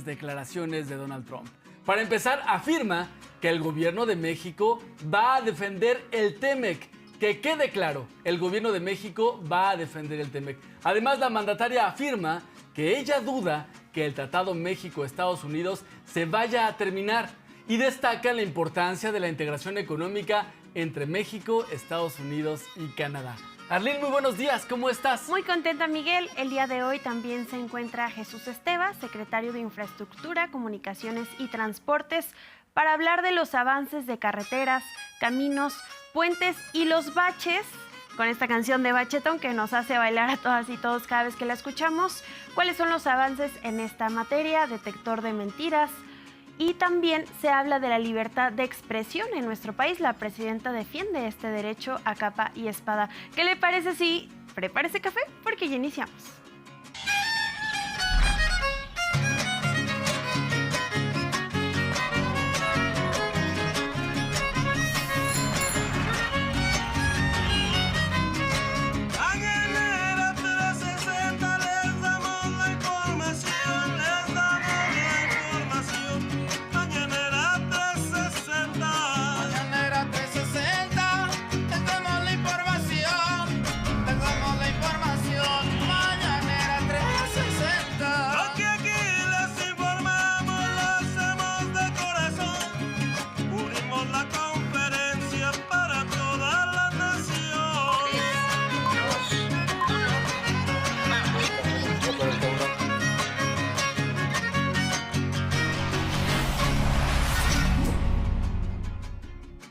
Declaraciones de Donald Trump. Para empezar, afirma que el gobierno de México va a defender el TEMEC. Que quede claro, el gobierno de México va a defender el TEMEC. Además, la mandataria afirma que ella duda que el Tratado México-Estados Unidos se vaya a terminar y destaca la importancia de la integración económica entre México, Estados Unidos y Canadá. Arlene, muy buenos días, ¿cómo estás? Muy contenta, Miguel. El día de hoy también se encuentra Jesús Esteva, secretario de Infraestructura, Comunicaciones y Transportes, para hablar de los avances de carreteras, caminos, puentes y los baches, con esta canción de Bachetón que nos hace bailar a todas y todos cada vez que la escuchamos. ¿Cuáles son los avances en esta materia? Detector de mentiras. Y también se habla de la libertad de expresión en nuestro país. La presidenta defiende este derecho a capa y espada. ¿Qué le parece si prepárese café? Porque ya iniciamos.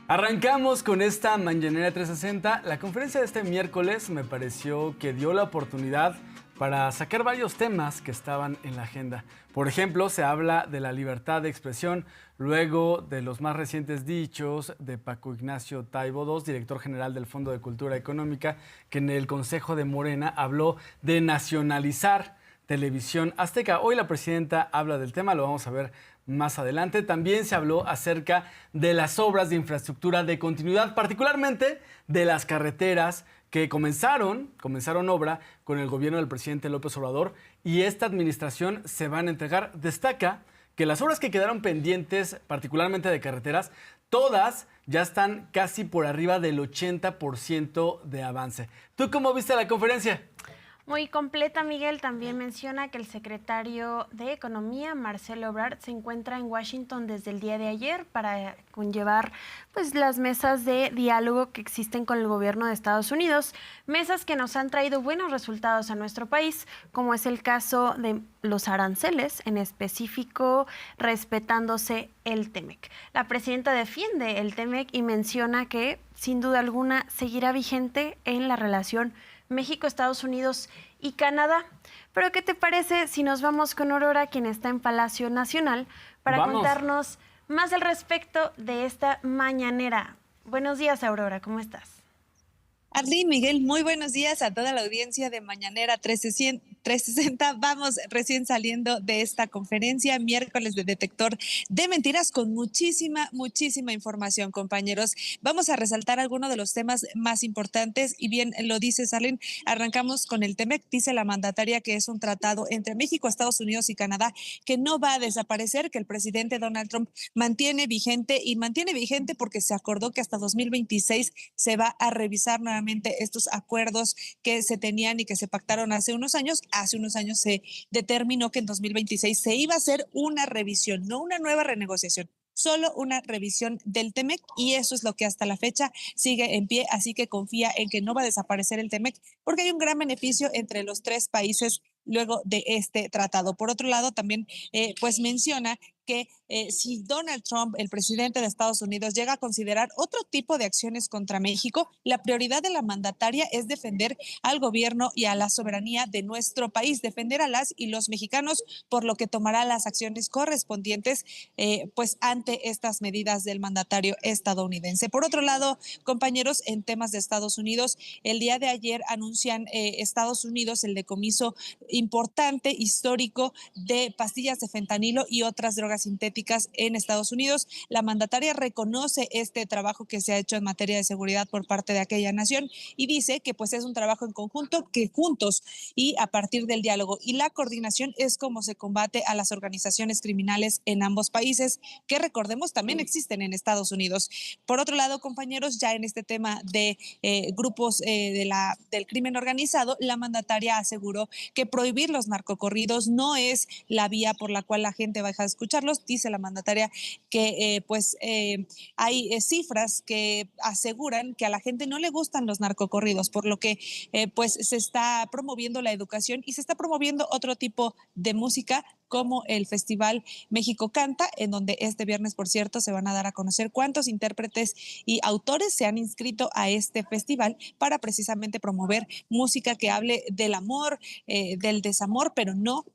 Arrancamos con esta Mañanera 360. La conferencia de este miércoles me pareció que dio la oportunidad para sacar varios temas que estaban en la agenda. Por ejemplo, se habla de la libertad de expresión, luego de los más recientes dichos de Paco Ignacio Taibo II, director general del Fondo de Cultura Económica, que en el Consejo de Morena habló de nacionalizar Televisión Azteca. Hoy la presidenta habla del tema, lo vamos a ver más adelante. También se habló acerca de las obras de infraestructura de continuidad, particularmente de las carreteras que comenzaron obra con el gobierno del presidente López Obrador y esta administración se van a entregar. Destaca que las obras que quedaron pendientes, particularmente de carreteras, todas ya están casi por arriba del 80% de avance. ¿Tú cómo viste la conferencia? Muy completa, Miguel. También menciona que el secretario de Economía, Marcelo Ebrard, se encuentra en Washington desde el día de ayer para conllevar las mesas de diálogo que existen con el gobierno de Estados Unidos, mesas que nos han traído buenos resultados a nuestro país, como es el caso de los aranceles, en específico respetándose el TEMEC. La presidenta defiende el TEMEC y menciona que, sin duda alguna, seguirá vigente en la relación México, Estados Unidos y Canadá. Pero ¿qué te parece si nos vamos con Aurora, quien está en Palacio Nacional, para contarnos más al respecto de esta mañanera? Buenos días, Aurora, ¿cómo estás? Arlene, Miguel, muy buenos días a toda la audiencia de Mañanera 360. Vamos recién saliendo de esta conferencia, miércoles de detector de mentiras, con muchísima información, compañeros. Vamos a resaltar algunos de los temas más importantes y bien lo dice Arlene. Arrancamos con el TEMEC. Dice la mandataria que es un tratado entre México, Estados Unidos y Canadá que no va a desaparecer, que el presidente Donald Trump mantiene vigente porque se acordó que hasta 2026 se va a revisar nuevamente estos acuerdos que se tenían y que se pactaron hace unos años. Hace unos años se determinó que en 2026 se iba a hacer una revisión, no una nueva renegociación, solo una revisión del TEMEC, y eso es lo que hasta la fecha sigue en pie, así que confía en que no va a desaparecer el TEMEC porque hay un gran beneficio entre los tres países luego de este tratado. Por otro lado, también pues menciona que si Donald Trump, el presidente de Estados Unidos, llega a considerar otro tipo de acciones contra México, la prioridad de la mandataria es defender al gobierno y a la soberanía de nuestro país, defender a las y los mexicanos, por lo que tomará las acciones correspondientes pues ante estas medidas del mandatario estadounidense. Por otro lado, compañeros, en temas de Estados Unidos, el día de ayer anuncian Estados Unidos el decomiso importante, histórico, de pastillas de fentanilo y otras drogas sintéticas políticas en Estados Unidos. La mandataria reconoce este trabajo que se ha hecho en materia de seguridad por parte de aquella nación y dice que pues es un trabajo en conjunto, que juntos y a partir del diálogo y la coordinación es como se combate a las organizaciones criminales en ambos países, que recordemos también existen en Estados Unidos. Por otro lado, compañeros, ya en este tema de grupos del crimen organizado, la mandataria aseguró que prohibir los narcocorridos no es la vía por la cual la gente va a dejar de escucharlos. Dice la mandataria que hay cifras que aseguran que a la gente no le gustan los narcocorridos, por lo que pues se está promoviendo la educación y se está promoviendo otro tipo de música como el Festival México Canta, en donde este viernes, por cierto, se van a dar a conocer cuántos intérpretes y autores se han inscrito a este festival para precisamente promover música que hable del amor, del desamor, pero no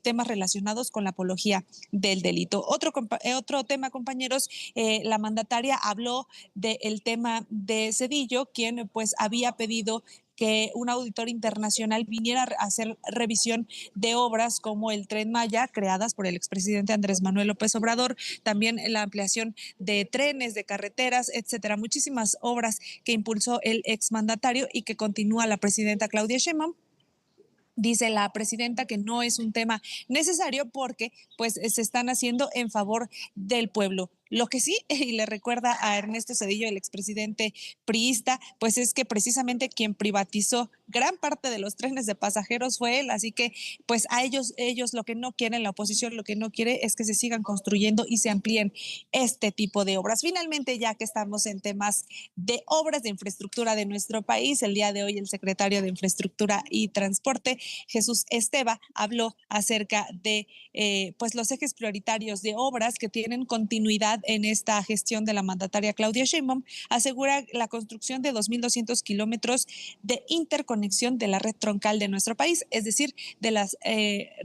temas relacionados con la apología del delito. Otro tema, compañeros, la mandataria habló del tema de Zedillo, quien pues había pedido que un auditor internacional viniera a hacer revisión de obras como el Tren Maya, creadas por el expresidente Andrés Manuel López Obrador, también la ampliación de trenes, de carreteras, etcétera. Muchísimas obras que impulsó el exmandatario y que continúa la presidenta Claudia Sheinbaum. Dice la presidenta que no es un tema necesario porque pues se están haciendo en favor del pueblo. Lo que sí, y le recuerda a Ernesto Zedillo, el expresidente priista, pues es que precisamente quien privatizó gran parte de los trenes de pasajeros fue él, así que pues a ellos lo que no quieren, la oposición lo que no quiere es que se sigan construyendo y se amplíen este tipo de obras. Finalmente, ya que estamos en temas de obras de infraestructura de nuestro país, el día de hoy el secretario de Infraestructura y Transporte, Jesús Esteva, habló acerca de pues los ejes prioritarios de obras que tienen continuidad en esta gestión de la mandataria Claudia Sheinbaum. Asegura la construcción de 2.200 kilómetros de interconexión de la red troncal de nuestro país, es decir, de las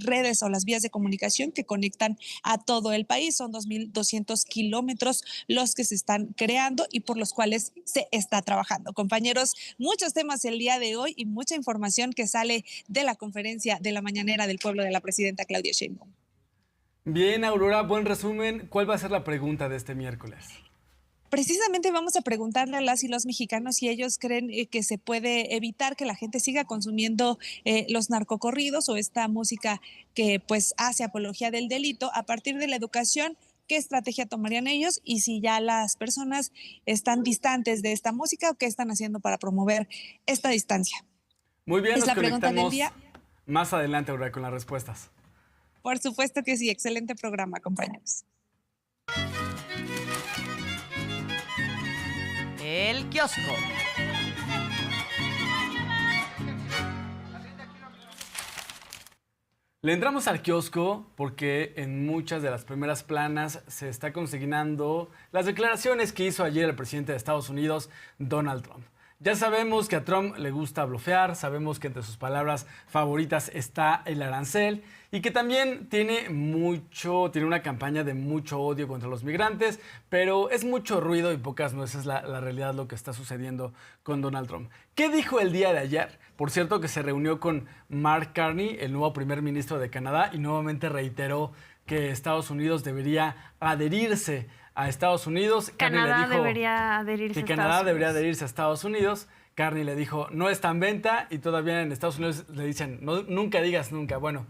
redes o las vías de comunicación que conectan a todo el país. Son 2.200 kilómetros los que se están creando y por los cuales se está trabajando. Compañeros, muchos temas el día de hoy y mucha información que sale de la conferencia de la mañanera del pueblo de la presidenta Claudia Sheinbaum. Bien, Aurora, buen resumen. ¿Cuál va a ser la pregunta de este miércoles? Precisamente vamos a preguntarle a las y los mexicanos si ellos creen que se puede evitar que la gente siga consumiendo los narcocorridos o esta música que pues hace apología del delito a partir de la educación. ¿Qué estrategia tomarían ellos? Y si ya las personas están distantes de esta música o qué están haciendo para promover esta distancia. Muy bien, Es nos la pregunta del conectamos día. más adelante, Aurora, con las respuestas. Por supuesto que sí, excelente programa, compañeros. El kiosco. Le entramos al kiosco porque en muchas de las primeras planas se está consignando las declaraciones que hizo ayer el presidente de Estados Unidos, Donald Trump. Ya sabemos que a Trump le gusta blofear, sabemos que entre sus palabras favoritas está el arancel y que también tiene una campaña de mucho odio contra los migrantes, pero es mucho ruido y pocas nueces la realidad lo que está sucediendo con Donald Trump. ¿Qué dijo el día de ayer? Por cierto, que se reunió con Mark Carney, el nuevo primer ministro de Canadá, y nuevamente reiteró que Estados Unidos debería adherirse a Estados Unidos. Canadá debería adherirse a Estados Unidos. Carney le dijo, no está en venta, y todavía en Estados Unidos le dicen, no, nunca digas nunca. Bueno,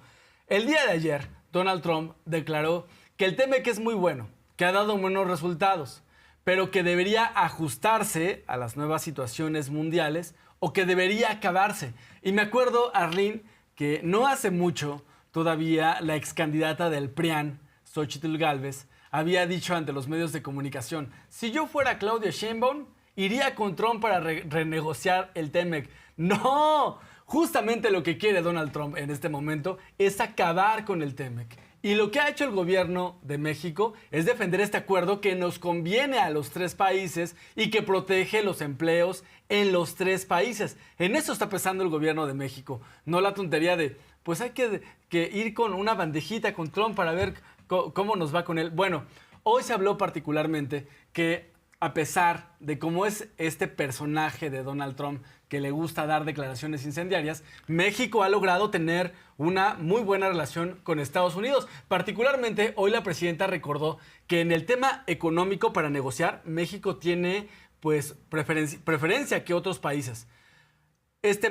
el día de ayer, Donald Trump declaró que el TEMEC es muy bueno, que ha dado buenos resultados, pero que debería ajustarse a las nuevas situaciones mundiales o que debería acabarse. Y me acuerdo, Arlene, que no hace mucho todavía la ex candidata del PRIAN, Xóchitl Gálvez, había dicho ante los medios de comunicación, si yo fuera Claudia Sheinbaum, iría con Trump para renegociar el TEMEC. ¡No! Justamente lo que quiere Donald Trump en este momento es acabar con el TEMEC. Y lo que ha hecho el gobierno de México es defender este acuerdo que nos conviene a los tres países y que protege los empleos en los tres países. En eso está pensando el gobierno de México. No la tontería de, pues hay que ir con una bandejita con Trump para ver cómo nos va con él. Bueno, hoy se habló particularmente que a pesar de cómo es este personaje de Donald Trump que le gusta dar declaraciones incendiarias, México ha logrado tener una muy buena relación con Estados Unidos. Particularmente, hoy la presidenta recordó que en el tema económico para negociar, México tiene pues preferencia que otros países.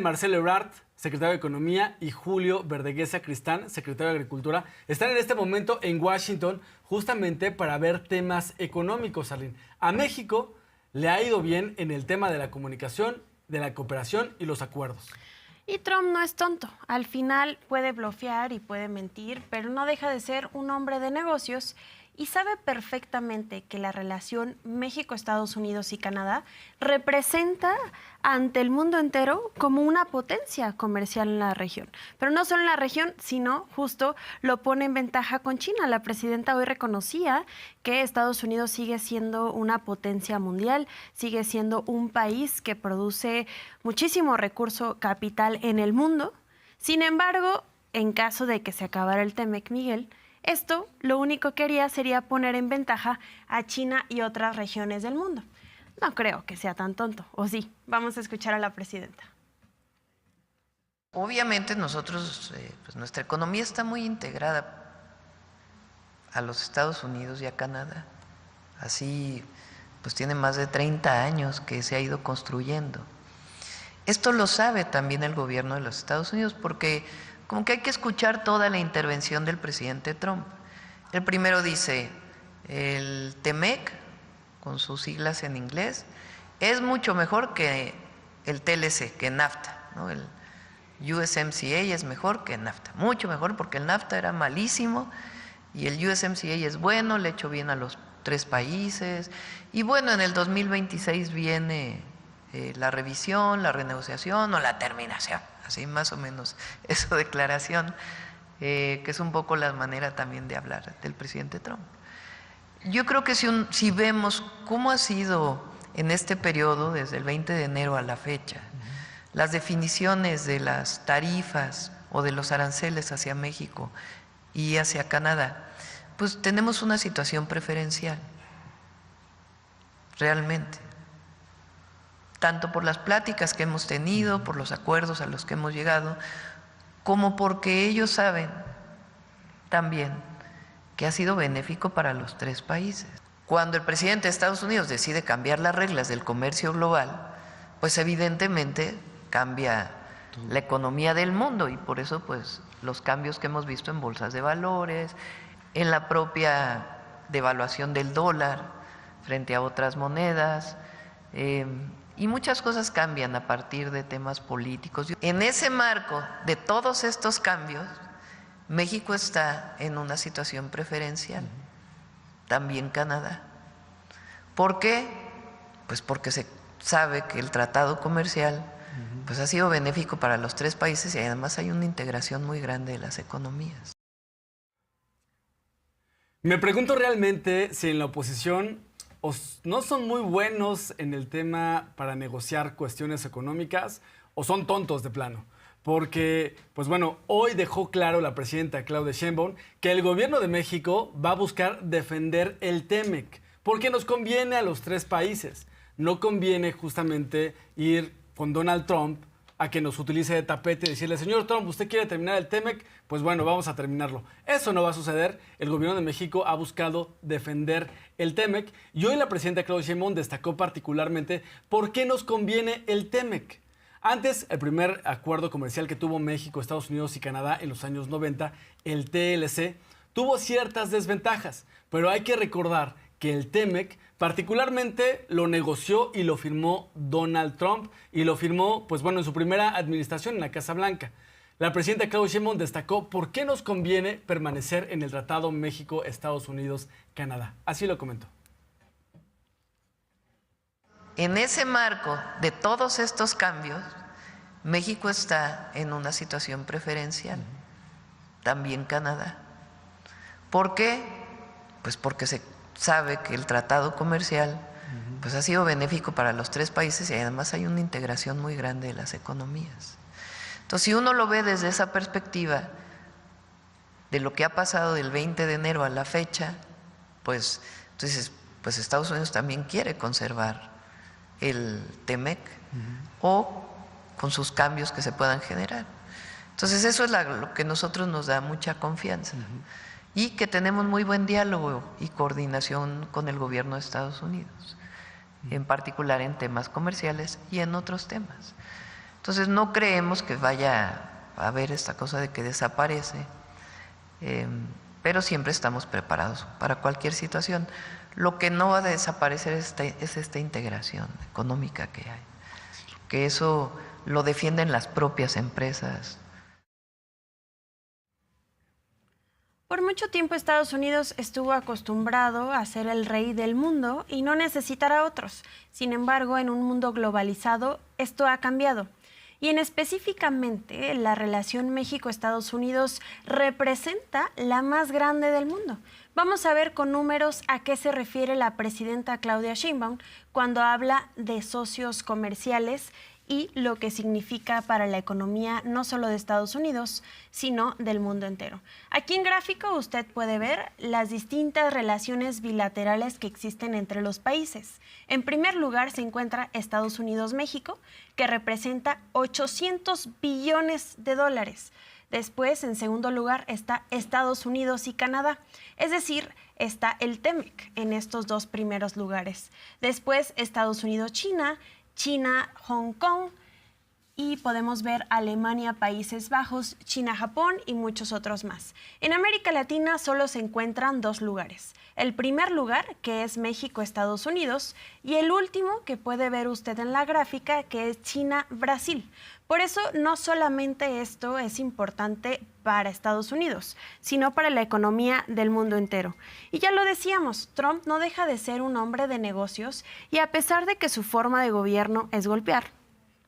Marcelo Ebrard, secretario de Economía, y Julio Verdeguesa Cristán, secretario de Agricultura, están en este momento en Washington justamente para ver temas económicos, Arlene. A México le ha ido bien en el tema de la comunicación, de la cooperación y los acuerdos. Y Trump no es tonto. Al final puede blofear y puede mentir, pero no deja de ser un hombre de negocios y sabe perfectamente que la relación México, Estados Unidos y Canadá representa ante el mundo entero como una potencia comercial en la región. Pero no solo en la región, sino justo lo pone en ventaja con China. La presidenta hoy reconocía que Estados Unidos sigue siendo una potencia mundial, sigue siendo un país que produce muchísimo recurso capital en el mundo. Sin embargo, en caso de que se acabara el TEMEC, Miguel, esto lo único que haría sería poner en ventaja a China y otras regiones del mundo. No creo que sea tan tonto, ¿o sí? Vamos a escuchar a la presidenta. Obviamente nosotros, pues nuestra economía está muy integrada a los Estados Unidos y a Canadá. Así, pues tiene más de 30 años que se ha ido construyendo. Esto lo sabe también el gobierno de los Estados Unidos porque como que hay que escuchar toda la intervención del presidente Trump. El primero dice, el TEMEC, con sus siglas en inglés, es mucho mejor que el TLC, que NAFTA, ¿no? El USMCA es mejor que NAFTA, mucho mejor porque el NAFTA era malísimo y el USMCA es bueno, le ha hecho bien a los 3 países. Y bueno, en el 2026 viene la revisión, la renegociación o la terminación. Así más o menos esa declaración, que es un poco la manera también de hablar del presidente Trump. Yo creo que si vemos cómo ha sido en este periodo, desde el 20 de enero a la fecha, las definiciones de las tarifas o de los aranceles hacia México y hacia Canadá, pues tenemos una situación preferencial, realmente. Tanto por las pláticas que hemos tenido, por los acuerdos a los que hemos llegado, como porque ellos saben también que ha sido benéfico para los 3 países. Cuando el presidente de Estados Unidos decide cambiar las reglas del comercio global, pues evidentemente cambia la economía del mundo y por eso pues los cambios que hemos visto en bolsas de valores, en la propia devaluación del dólar frente a otras monedas, y muchas cosas cambian a partir de temas políticos. En ese marco de todos estos cambios, México está en una situación preferencial, también Canadá. ¿Por qué? Pues porque se sabe que el tratado comercial pues ha sido benéfico para los 3 países y además hay una integración muy grande de las economías. Me pregunto realmente si en la oposición no son muy buenos en el tema para negociar cuestiones económicas o son tontos de plano. Porque, pues bueno, hoy dejó claro la presidenta Claudia Sheinbaum que el gobierno de México va a buscar defender el TEMEC porque nos conviene a los 3 países. No conviene justamente ir con Donald Trump a que nos utilice de tapete y decirle, señor Trump, ¿usted quiere terminar el TEMEC? Pues bueno, vamos a terminarlo. Eso no va a suceder. El gobierno de México ha buscado defender el TEMEC y hoy la presidenta Claudia Sheinbaum destacó particularmente por qué nos conviene el TEMEC. Antes, el primer acuerdo comercial que tuvo México, Estados Unidos y Canadá en los años 90, el TLC, tuvo ciertas desventajas, pero hay que recordar que el TEMEC particularmente lo negoció y lo firmó Donald Trump y lo firmó, pues bueno, en su primera administración en la Casa Blanca. La presidenta Claudia Sheinbaum destacó por qué nos conviene permanecer en el Tratado México, Estados Unidos, Canadá. Así lo comentó. En ese marco de todos estos cambios, México está en una situación preferencial, también Canadá. ¿Por qué? Pues porque se sabe que el tratado comercial pues ha sido benéfico para los 3 países y además hay una integración muy grande de las economías. Entonces, si uno lo ve desde esa perspectiva de lo que ha pasado del 20 de enero a la fecha, pues entonces pues Estados Unidos también quiere conservar el TEMEC o con sus cambios que se puedan generar. Entonces eso es lo que a nosotros nos da mucha confianza y que tenemos muy buen diálogo y coordinación con el gobierno de Estados Unidos, en particular en temas comerciales y en otros temas. Entonces no creemos que vaya a haber esta cosa de que desaparece, pero siempre estamos preparados para cualquier situación. Lo que no va a desaparecer es esta integración económica que hay, que eso lo defienden las propias empresas. Por mucho tiempo Estados Unidos estuvo acostumbrado a ser el rey del mundo y no necesitar a otros. Sin embargo, en un mundo globalizado, esto ha cambiado. Y en específicamente, la relación México-Estados Unidos representa la más grande del mundo. Vamos a ver con números a qué se refiere la presidenta Claudia Sheinbaum cuando habla de socios comerciales y lo que significa para la economía no solo de Estados Unidos, sino del mundo entero. Aquí en gráfico usted puede ver las distintas relaciones bilaterales que existen entre los países. En primer lugar se encuentra Estados Unidos-México, que representa 800 billones de dólares. Después, en segundo lugar, está Estados Unidos y Canadá, es decir, está el TEMEC en estos dos primeros lugares. Después, Estados Unidos-China, China-Hong Kong, y podemos ver Alemania, Países Bajos, China-Japón y muchos otros más. En América Latina solo se encuentran dos lugares. El primer lugar, que es México-Estados Unidos, y el último, que puede ver usted en la gráfica, que es China-Brasil. Por eso, no solamente esto es importante para Estados Unidos, sino para la economía del mundo entero. Y ya lo decíamos, Trump no deja de ser un hombre de negocios y a pesar de que su forma de gobierno es golpear,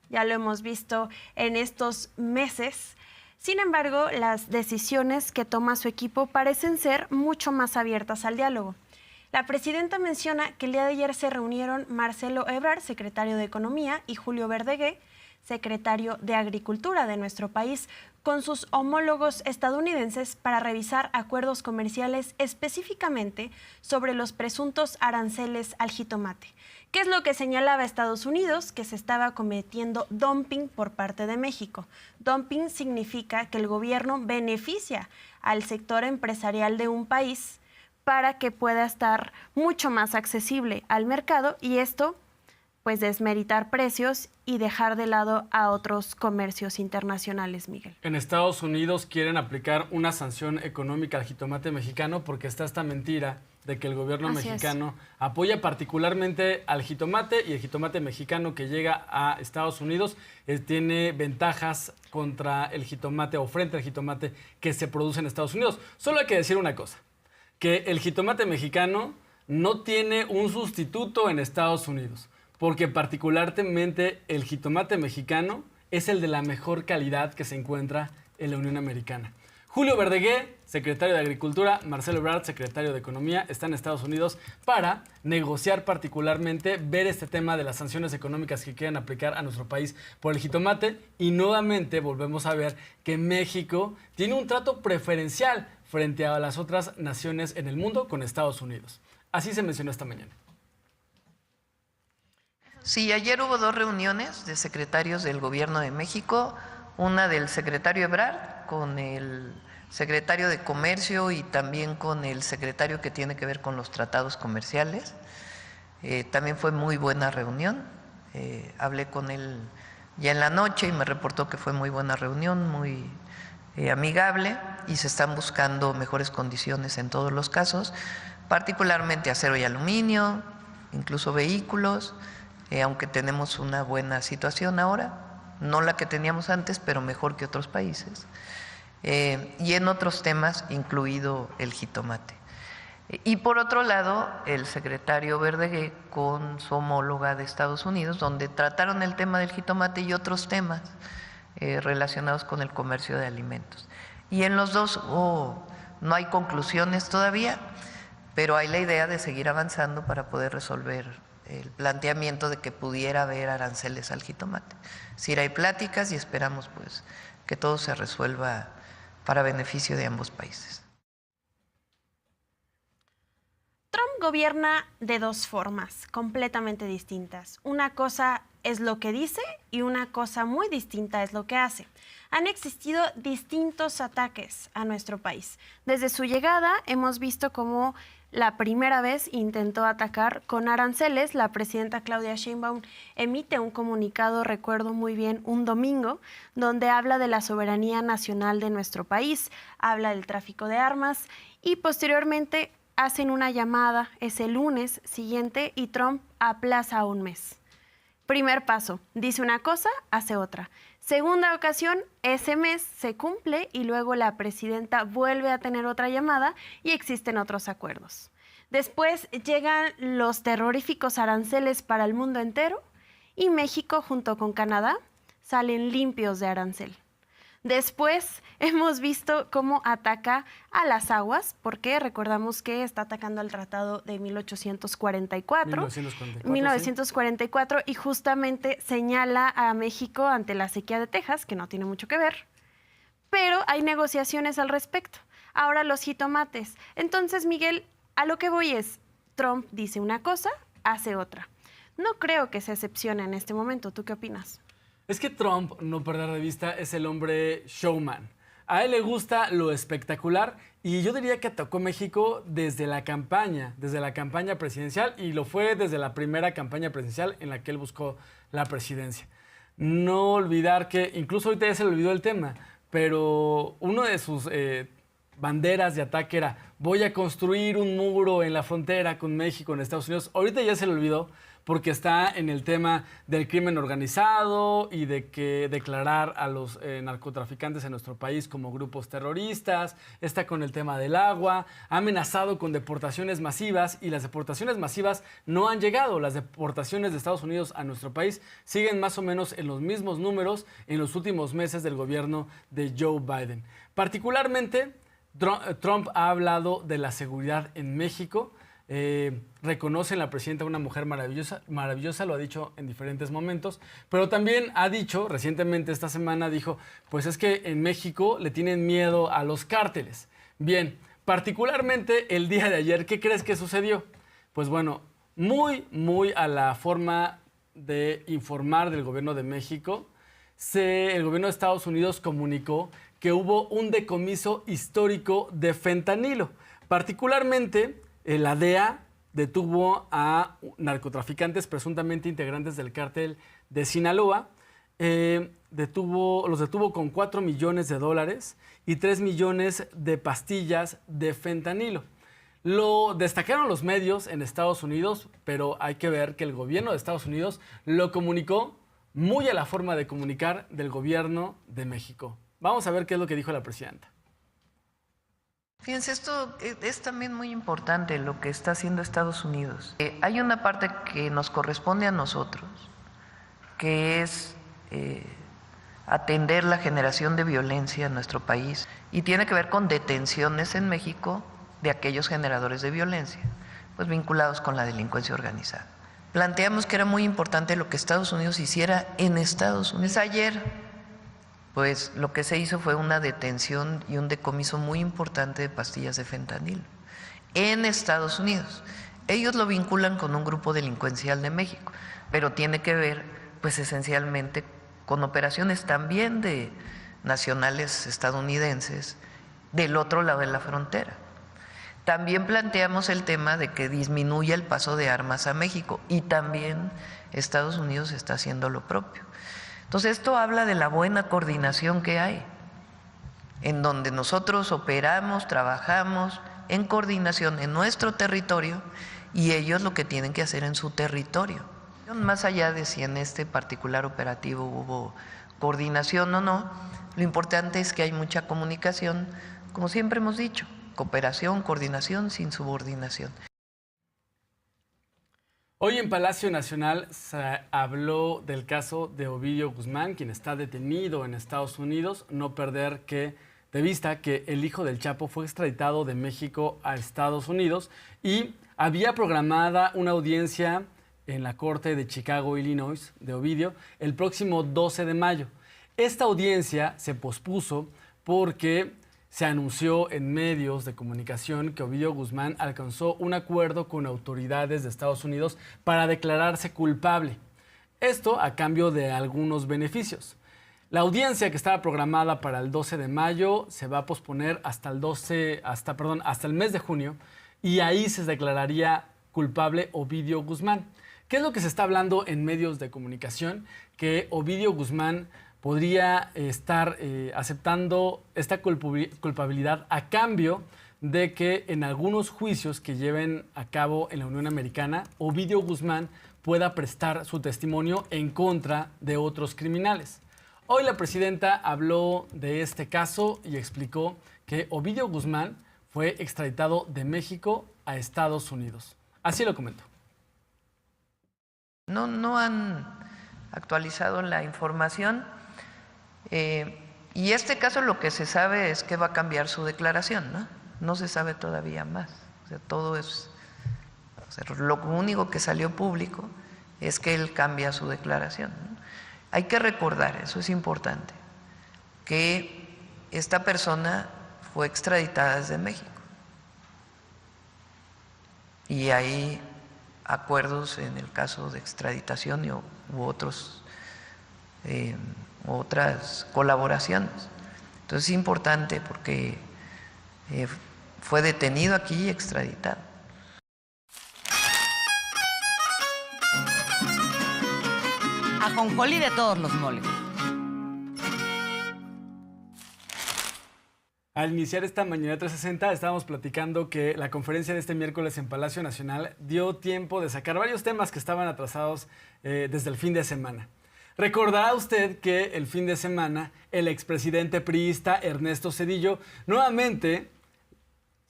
ya lo hemos visto en estos meses. Sin embargo, las decisiones que toma su equipo parecen ser mucho más abiertas al diálogo. La presidenta menciona que el día de ayer se reunieron Marcelo Ebrard, secretario de Economía, y Julio Verdeguer, secretario de Agricultura de nuestro país, con sus homólogos estadounidenses para revisar acuerdos comerciales específicamente sobre los presuntos aranceles al jitomate. ¿Qué es lo que señalaba Estados Unidos? Que se estaba cometiendo dumping por parte de México. Dumping significa que el gobierno beneficia al sector empresarial de un país para que pueda estar mucho más accesible al mercado y esto pues desmeritar precios y dejar de lado a otros comercios internacionales, Miguel. En Estados Unidos quieren aplicar una sanción económica al jitomate mexicano porque está esta mentira de que el gobierno mexicano apoya particularmente al jitomate y el jitomate mexicano que llega a Estados Unidos tiene ventajas contra el jitomate o frente al jitomate que se produce en Estados Unidos. Solo hay que decir una cosa, que el jitomate mexicano no tiene un sustituto en Estados Unidos, porque particularmente el jitomate mexicano es el de la mejor calidad que se encuentra en la Unión Americana. Julio Verdeguer, secretario de Agricultura, Marcelo Ebrard, secretario de Economía, están en Estados Unidos para negociar particularmente, ver este tema de las sanciones económicas que quieren aplicar a nuestro país por el jitomate y nuevamente volvemos a ver que México tiene un trato preferencial frente a las otras naciones en el mundo con Estados Unidos. Así se mencionó esta mañana. Sí, ayer hubo dos reuniones de secretarios del Gobierno de México, una del secretario Ebrard con el secretario de Comercio y también con el secretario que tiene que ver con los tratados comerciales. También fue muy buena reunión, hablé con él ya en la noche y me reportó que fue muy buena reunión, muy amigable y se están buscando mejores condiciones en todos los casos, particularmente acero y aluminio, incluso vehículos. Aunque tenemos una buena situación ahora, no la que teníamos antes, pero mejor que otros países, y en otros temas, incluido el jitomate. Y por otro lado, el secretario Verdeguer con su homóloga de Estados Unidos, donde trataron el tema del jitomate y otros temas relacionados con el comercio de alimentos. Y en los dos no hay conclusiones todavía, pero hay la idea de seguir avanzando para poder resolver el planteamiento de que pudiera haber aranceles al jitomate. Sí, hay pláticas y esperamos pues que todo se resuelva para beneficio de ambos países. Trump gobierna de dos formas completamente distintas. Una cosa es lo que dice y una cosa muy distinta es lo que hace. Han existido distintos ataques a nuestro país. Desde su llegada hemos visto cómo la primera vez intentó atacar con aranceles. La presidenta Claudia Sheinbaum emite un comunicado, recuerdo muy bien, un domingo, donde habla de la soberanía nacional de nuestro país, habla del tráfico de armas y posteriormente hacen una llamada, es el lunes siguiente y Trump aplaza un mes. Primer paso, dice una cosa, hace otra. Segunda ocasión, ese mes se cumple y luego la presidenta vuelve a tener otra llamada y existen otros acuerdos. Después llegan los terroríficos aranceles para el mundo entero y México junto con Canadá salen limpios de arancel. Después hemos visto cómo ataca a las aguas, porque recordamos que está atacando al Tratado de 1944, y justamente señala a México ante la sequía de Texas, que no tiene mucho que ver, pero hay negociaciones al respecto. Ahora los jitomates. Entonces, Miguel, a lo que voy es, Trump dice una cosa, hace otra. No creo que se excepcione en este momento. ¿Tú qué opinas? Es que Trump, no perder de vista, es el hombre showman. A él le gusta lo espectacular y yo diría que atacó México desde la campaña presidencial y lo fue desde la primera campaña presidencial en la que él buscó la presidencia. No olvidar que, incluso ahorita ya se le olvidó el tema, pero uno de sus banderas de ataque era voy a construir un muro en la frontera con México, en Estados Unidos. Ahorita ya se le olvidó porque está en el tema del crimen organizado y de que declarar a los narcotraficantes en nuestro país como grupos terroristas, está con el tema del agua, ha amenazado con deportaciones masivas y las deportaciones masivas no han llegado. Las deportaciones de Estados Unidos a nuestro país siguen más o menos en los mismos números en los últimos meses del gobierno de Joe Biden. Particularmente, Trump ha hablado de la seguridad en México. Reconoce en la presidenta una mujer maravillosa, lo ha dicho en diferentes momentos, pero también ha dicho, recientemente esta semana dijo, pues es que en México le tienen miedo a los cárteles. Bien, particularmente el día de ayer, ¿qué crees que sucedió? Pues bueno, muy a la forma de informar del gobierno de México, el gobierno de Estados Unidos comunicó que hubo un decomiso histórico de fentanilo, particularmente la DEA detuvo a narcotraficantes presuntamente integrantes del cártel de Sinaloa. Los detuvo con $4 millones y 3 millones de pastillas de fentanilo. Lo destacaron los medios en Estados Unidos, pero hay que ver que el gobierno de Estados Unidos lo comunicó muy a la forma de comunicar del gobierno de México. Vamos a ver qué es lo que dijo la presidenta. Fíjense, esto es también muy importante lo que está haciendo Estados Unidos. Hay una parte que nos corresponde a nosotros, que es atender la generación de violencia en nuestro país y tiene que ver con detenciones en México de aquellos generadores de violencia, pues vinculados con la delincuencia organizada. Planteamos que era muy importante lo que Estados Unidos hiciera en Estados Unidos. Ayer, pues lo que se hizo fue una detención y un decomiso muy importante de pastillas de fentanilo en Estados Unidos. Ellos lo vinculan con un grupo delincuencial de México, pero tiene que ver pues esencialmente con operaciones también de nacionales estadounidenses del otro lado de la frontera. También planteamos el tema de que disminuya el paso de armas a México y también Estados Unidos está haciendo lo propio. Entonces esto habla de la buena coordinación que hay, en donde nosotros operamos, trabajamos en coordinación en nuestro territorio y ellos lo que tienen que hacer en su territorio. Más allá de si en este particular operativo hubo coordinación o no, lo importante es que hay mucha comunicación, como siempre hemos dicho, cooperación, coordinación sin subordinación. Hoy en Palacio Nacional se habló del caso de Ovidio Guzmán, quien está detenido en Estados Unidos. No perder de vista que el hijo del Chapo fue extraditado de México a Estados Unidos y había programada una audiencia en la Corte de Chicago, Illinois, de Ovidio, el próximo 12 de mayo. Esta audiencia se pospuso porque Se anunció en medios de comunicación que Ovidio Guzmán alcanzó un acuerdo con autoridades de Estados Unidos para declararse culpable. Esto a cambio de algunos beneficios. La audiencia que estaba programada para el 12 de mayo se va a posponer hasta el mes de junio, y ahí se declararía culpable Ovidio Guzmán. ¿Qué es lo que se está hablando en medios de comunicación? Que Ovidio Guzmán podría estar aceptando esta culpabilidad a cambio de que en algunos juicios que lleven a cabo en la Unión Americana, Ovidio Guzmán pueda prestar su testimonio en contra de otros criminales. Hoy la presidenta habló de este caso y explicó que Ovidio Guzmán fue extraditado de México a Estados Unidos. Así lo comentó. No han actualizado la información. Y este caso lo que se sabe es que va a cambiar su declaración, ¿no? No se sabe todavía más. O sea, todo es, o sea, lo único que salió público es que él cambia su declaración, ¿no? Hay que recordar, eso es importante, que esta persona fue extraditada desde México. Y hay acuerdos en el caso de extraditación u otros otras colaboraciones. Entonces es importante porque fue detenido aquí y extraditado. Ajonjolí de todos los moles. Al iniciar esta mañana 360 estábamos platicando que la conferencia de este miércoles en Palacio Nacional dio tiempo de sacar varios temas que estaban atrasados desde el fin de semana. Recordará usted que el fin de semana el expresidente priista Ernesto Zedillo, nuevamente,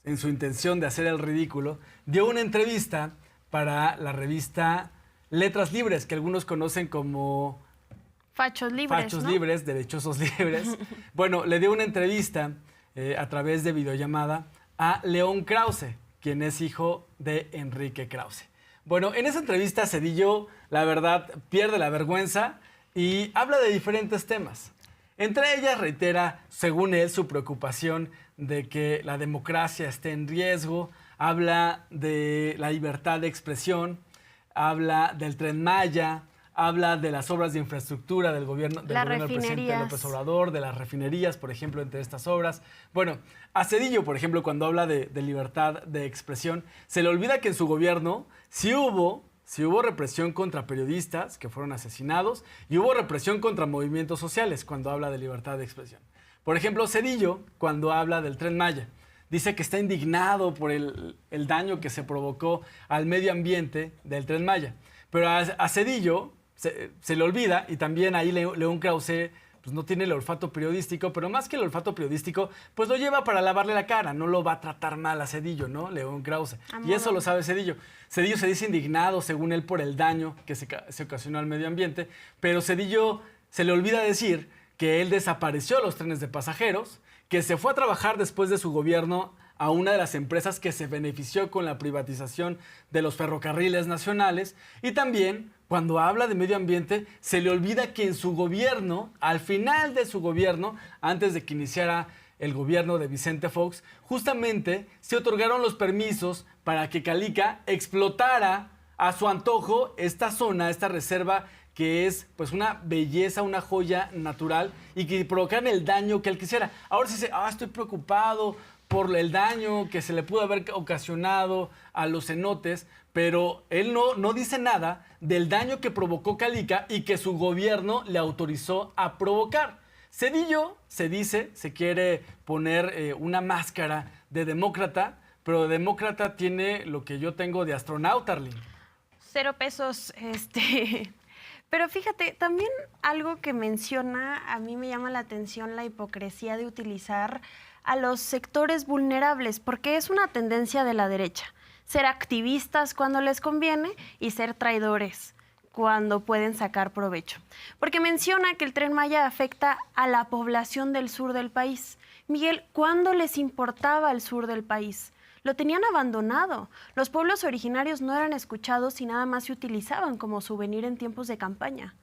en su intención de hacer el ridículo, dio una entrevista para la revista Letras Libres, que algunos conocen como Fachos Libres, Fachos ¿no? Libres, Derechosos Libres. Bueno, le dio una entrevista a través de videollamada a León Krause, quien es hijo de Enrique Krause. Bueno, en esa entrevista Zedillo, la verdad, pierde la vergüenza y habla de diferentes temas. Entre ellas reitera, según él, su preocupación de que la democracia esté en riesgo, habla de la libertad de expresión, habla del Tren Maya, habla de las obras de infraestructura del gobierno del presidente López Obrador, de las refinerías, por ejemplo, entre estas obras. Bueno, a Zedillo, por ejemplo, cuando habla de libertad de expresión, se le olvida que en su gobierno sí hubo represión contra periodistas que fueron asesinados y hubo represión contra movimientos sociales cuando habla de libertad de expresión. Por ejemplo, Zedillo, cuando habla del Tren Maya, dice que está indignado por el daño que se provocó al medio ambiente del Tren Maya. Pero a Zedillo se le olvida, y también ahí León Krause pues no tiene el olfato periodístico, pero más que el olfato periodístico, pues lo lleva para lavarle la cara, no lo va a tratar mal a Zedillo, ¿no? León Krause. Y eso lo sabe Zedillo. Zedillo se dice indignado, según él, por el daño que se ocasionó al medio ambiente, pero Zedillo se le olvida decir que él desapareció los trenes de pasajeros, que se fue a trabajar después de su gobierno a una de las empresas que se benefició con la privatización de los ferrocarriles nacionales, y también cuando habla de medio ambiente se le olvida que en su gobierno, al final de su gobierno, antes de que iniciara el gobierno de Vicente Fox, justamente se otorgaron los permisos para que Calica explotara a su antojo esta zona, esta reserva que es pues una belleza, una joya natural y que provocaran el daño que él quisiera. Ahora se dice, estoy preocupado por el daño que se le pudo haber ocasionado a los cenotes, pero él no dice nada del daño que provocó Calica y que su gobierno le autorizó a provocar. Zedillo se quiere poner una máscara de demócrata, pero de demócrata tiene lo que yo tengo de astronauta, Arlene. 0 pesos, Pero fíjate, también algo que menciona, a mí me llama la atención la hipocresía de utilizar a los sectores vulnerables, porque es una tendencia de la derecha, ser activistas cuando les conviene y ser traidores cuando pueden sacar provecho. Porque menciona que el Tren Maya afecta a la población del sur del país. Miguel, ¿cuándo les importaba el sur del país? Lo tenían abandonado. Los pueblos originarios no eran escuchados y nada más se utilizaban como souvenir en tiempos de campaña.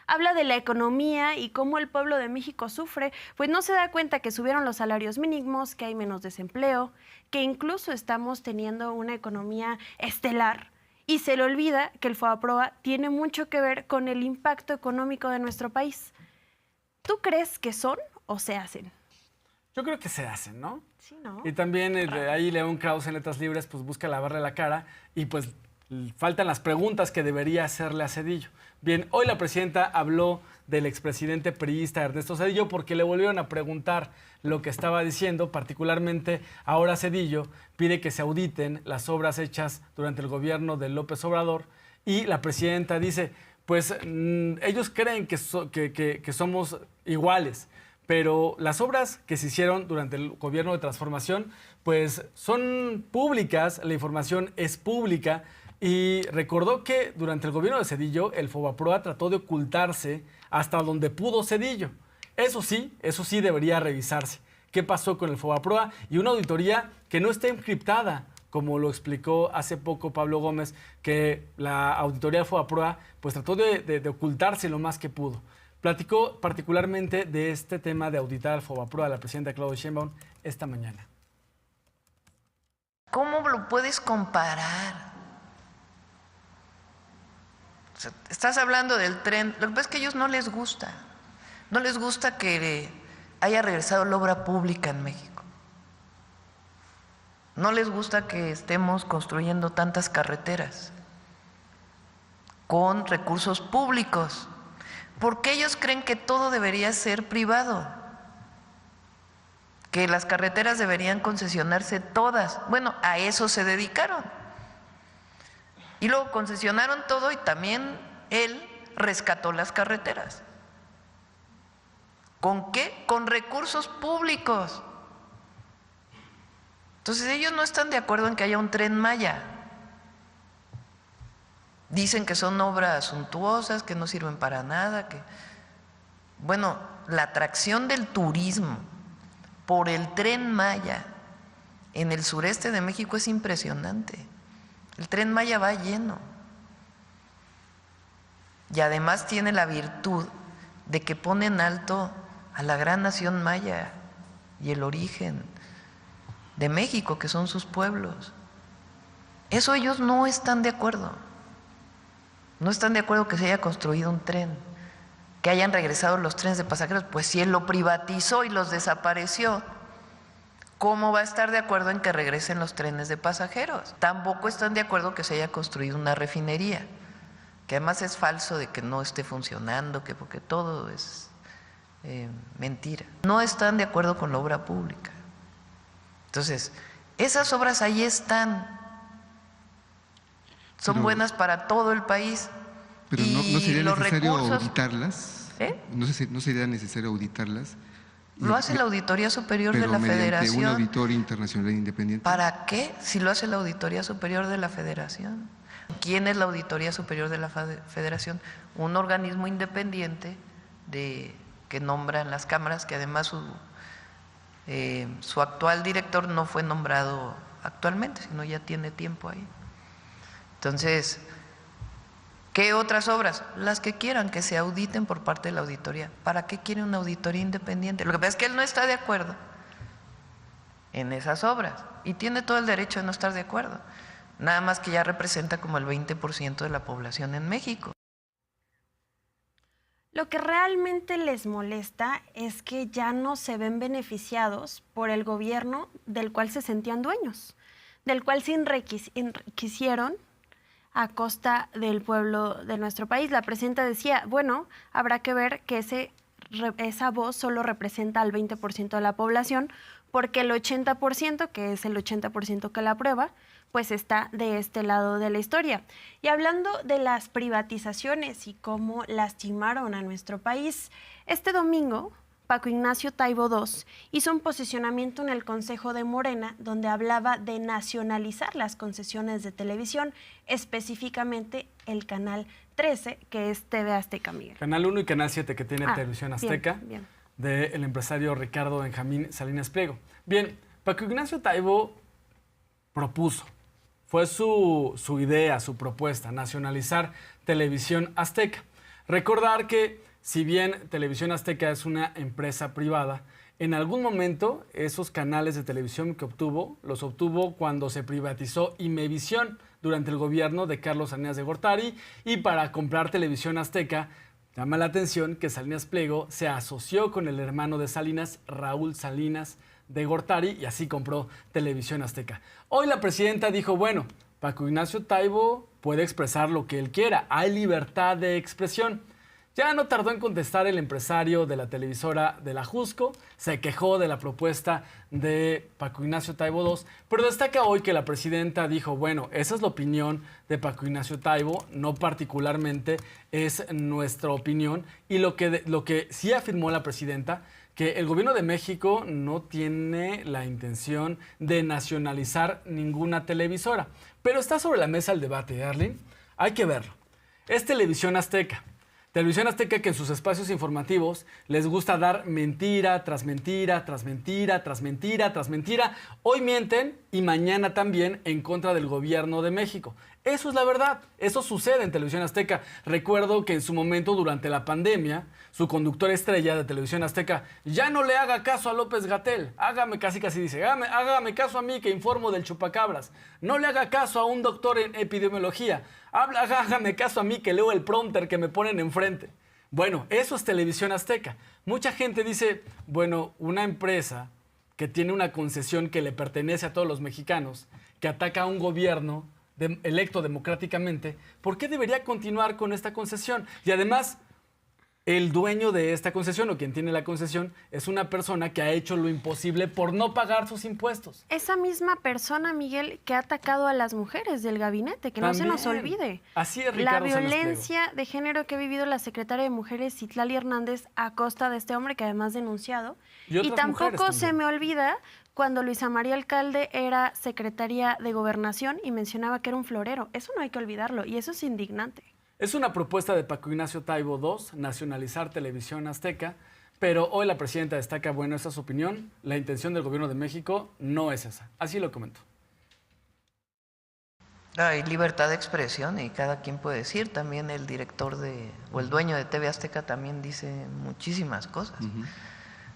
Habla de la economía y cómo el pueblo de México sufre, pues no se da cuenta que subieron los salarios mínimos, que hay menos desempleo, que incluso estamos teniendo una economía estelar. Y se le olvida que el FOBAPROA tiene mucho que ver con el impacto económico de nuestro país. ¿Tú crees que son o se hacen? Yo creo que se hacen, ¿no? Sí, ¿no? Y también ahí León Krause en Letras Libres pues busca lavarle la cara y pues faltan las preguntas que debería hacerle a Zedillo. Bien, hoy la presidenta habló del expresidente priista Ernesto Zedillo porque le volvieron a preguntar lo que estaba diciendo, particularmente ahora Zedillo pide que se auditen las obras hechas durante el gobierno de López Obrador y la presidenta dice, pues ellos creen que somos iguales, pero las obras que se hicieron durante el gobierno de transformación, pues son públicas, la información es pública, y recordó que durante el gobierno de Zedillo, el FOBAPROA trató de ocultarse hasta donde pudo Zedillo. Eso sí debería revisarse. ¿Qué pasó con el FOBAPROA? Y una auditoría que no está encriptada, como lo explicó hace poco Pablo Gómez, que la auditoría del FOBAPROA pues trató de ocultarse lo más que pudo. Platicó particularmente de este tema de auditar al FOBAPROA la presidenta Claudia Sheinbaum esta mañana. ¿Cómo lo puedes comparar? O sea, estás hablando del tren. Lo que pasa es que a ellos no les gusta. No les gusta que haya regresado la obra pública en México. No les gusta que estemos construyendo tantas carreteras con recursos públicos, porque ellos creen que todo debería ser privado, que las carreteras deberían concesionarse todas. Bueno, a eso se dedicaron. Y luego concesionaron todo y también él rescató las carreteras. ¿Con qué? Con recursos públicos. Entonces ellos no están de acuerdo en que haya un Tren Maya. Dicen que son obras suntuosas, que no sirven para nada, que… Bueno, la atracción del turismo por el Tren Maya en el sureste de México es impresionante. El Tren Maya va lleno. Y además tiene la virtud de que pone en alto a la gran nación maya y el origen de México, que son sus pueblos. Eso ellos no están de acuerdo. No están de acuerdo que se haya construido un tren, que hayan regresado los trenes de pasajeros. Pues si él lo privatizó y los desapareció, ¿cómo va a estar de acuerdo en que regresen los trenes de pasajeros? Tampoco están de acuerdo que se haya construido una refinería, que además es falso de que no esté funcionando, que porque todo es mentira. No están de acuerdo con la obra pública. Entonces, esas obras ahí están, son buenas para todo el país. Pero y no sería los necesario recursos, auditarlas. No sería necesario auditarlas. Lo hace la Auditoría Superior de la Federación. Un auditor internacional independiente. ¿Para qué? Si lo hace la Auditoría Superior de la Federación. ¿Quién es la Auditoría Superior de la Federación? Un organismo independiente que nombran las cámaras, que además su actual director no fue nombrado actualmente, sino ya tiene tiempo ahí. Entonces, ¿qué otras obras? Las que quieran que se auditen por parte de la auditoría. ¿Para qué quiere una auditoría independiente? Lo que pasa es que él no está de acuerdo en esas obras y tiene todo el derecho de no estar de acuerdo. Nada más que ya representa como el 20% de la población en México. Lo que realmente les molesta es que ya no se ven beneficiados por el gobierno del cual se sentían dueños, del cual se enriquecieron a costa del pueblo de nuestro país. La presidenta decía, bueno, habrá que ver que esa voz solo representa al 20% de la población, porque el 80%, que es el 80% que la aprueba, pues está de este lado de la historia. Y hablando de las privatizaciones y cómo lastimaron a nuestro país, este domingo Paco Ignacio Taibo II hizo un posicionamiento en el Consejo de Morena donde hablaba de nacionalizar las concesiones de televisión, específicamente el Canal 13, que es TV Azteca, Miguel. Canal 1 y Canal 7, que tiene Televisión Azteca, bien. Del empresario Ricardo Benjamín Salinas Pliego. Bien, Paco Ignacio Taibo propuso, fue su idea, su propuesta, nacionalizar Televisión Azteca. Recordar que si bien Televisión Azteca es una empresa privada, en algún momento esos canales de televisión que obtuvo, los obtuvo cuando se privatizó Imevisión durante el gobierno de Carlos Salinas de Gortari, y para comprar Televisión Azteca llama la atención que Salinas Pliego se asoció con el hermano de Salinas, Raúl Salinas de Gortari, y así compró Televisión Azteca. Hoy la presidenta dijo, bueno, Paco Ignacio Taibo puede expresar lo que él quiera, hay libertad de expresión. Ya no tardó en contestar el empresario de la televisora de la Jusco, se quejó de la propuesta de Paco Ignacio Taibo II, pero destaca hoy que la presidenta dijo, bueno, esa es la opinión de Paco Ignacio Taibo, no particularmente es nuestra opinión, y lo que sí afirmó la presidenta, que el gobierno de México no tiene la intención de nacionalizar ninguna televisora. Pero está sobre la mesa el debate, Arlene. Hay que verlo. Es Televisión Azteca. Televisión Azteca que en sus espacios informativos les gusta dar mentira tras mentira, tras mentira, tras mentira, tras mentira. Hoy mienten y mañana también en contra del gobierno de México. Eso es la verdad, eso sucede en Televisión Azteca. Recuerdo que en su momento, durante la pandemia, su conductor estrella de Televisión Azteca, ya no le haga caso a López-Gatell, casi dice, hágame caso a mí que informo del chupacabras, no le haga caso a un doctor en epidemiología, hágame caso a mí que leo el prompter que me ponen enfrente. Bueno, eso es Televisión Azteca. Mucha gente dice, bueno, una empresa que tiene una concesión que le pertenece a todos los mexicanos, que ataca a un gobierno electo democráticamente, ¿por qué debería continuar con esta concesión? Y además, el dueño de esta concesión o quien tiene la concesión es una persona que ha hecho lo imposible por no pagar sus impuestos. Esa misma persona, Miguel, que ha atacado a las mujeres del gabinete, que también no se nos olvide. Así es, Ricardo. La violencia de género que ha vivido la secretaria de Mujeres, Citlali Hernández, a costa de este hombre que además denunciado. Y tampoco se me olvida cuando Luisa María Alcalde era secretaria de Gobernación y mencionaba que era un florero. Eso no hay que olvidarlo y eso es indignante. Es una propuesta de Paco Ignacio Taibo II, nacionalizar Televisión Azteca, pero hoy la presidenta destaca, bueno, esa es su opinión, la intención del gobierno de México no es esa. Así lo comentó. Hay libertad de expresión y cada quien puede decir, también el director o el dueño de TV Azteca también dice muchísimas cosas.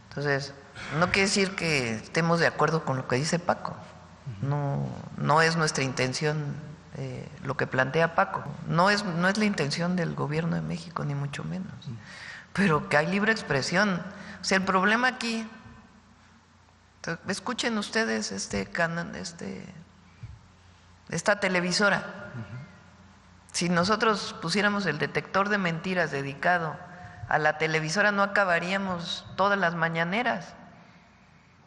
Entonces, no quiere decir que estemos de acuerdo con lo que dice Paco. No es nuestra intención lo que plantea Paco. No es la intención del gobierno de México, ni mucho menos. Pero que hay libre expresión. O sea, el problema aquí, escuchen ustedes esta televisora. Si nosotros pusiéramos el detector de mentiras dedicado a la televisora, no acabaríamos todas las mañaneras.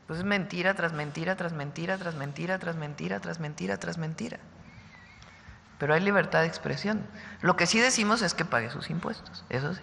Pues es mentira tras mentira, tras mentira, tras mentira, tras mentira, tras mentira, tras mentira. Pero hay libertad de expresión. Lo que sí decimos es que pague sus impuestos, eso sí.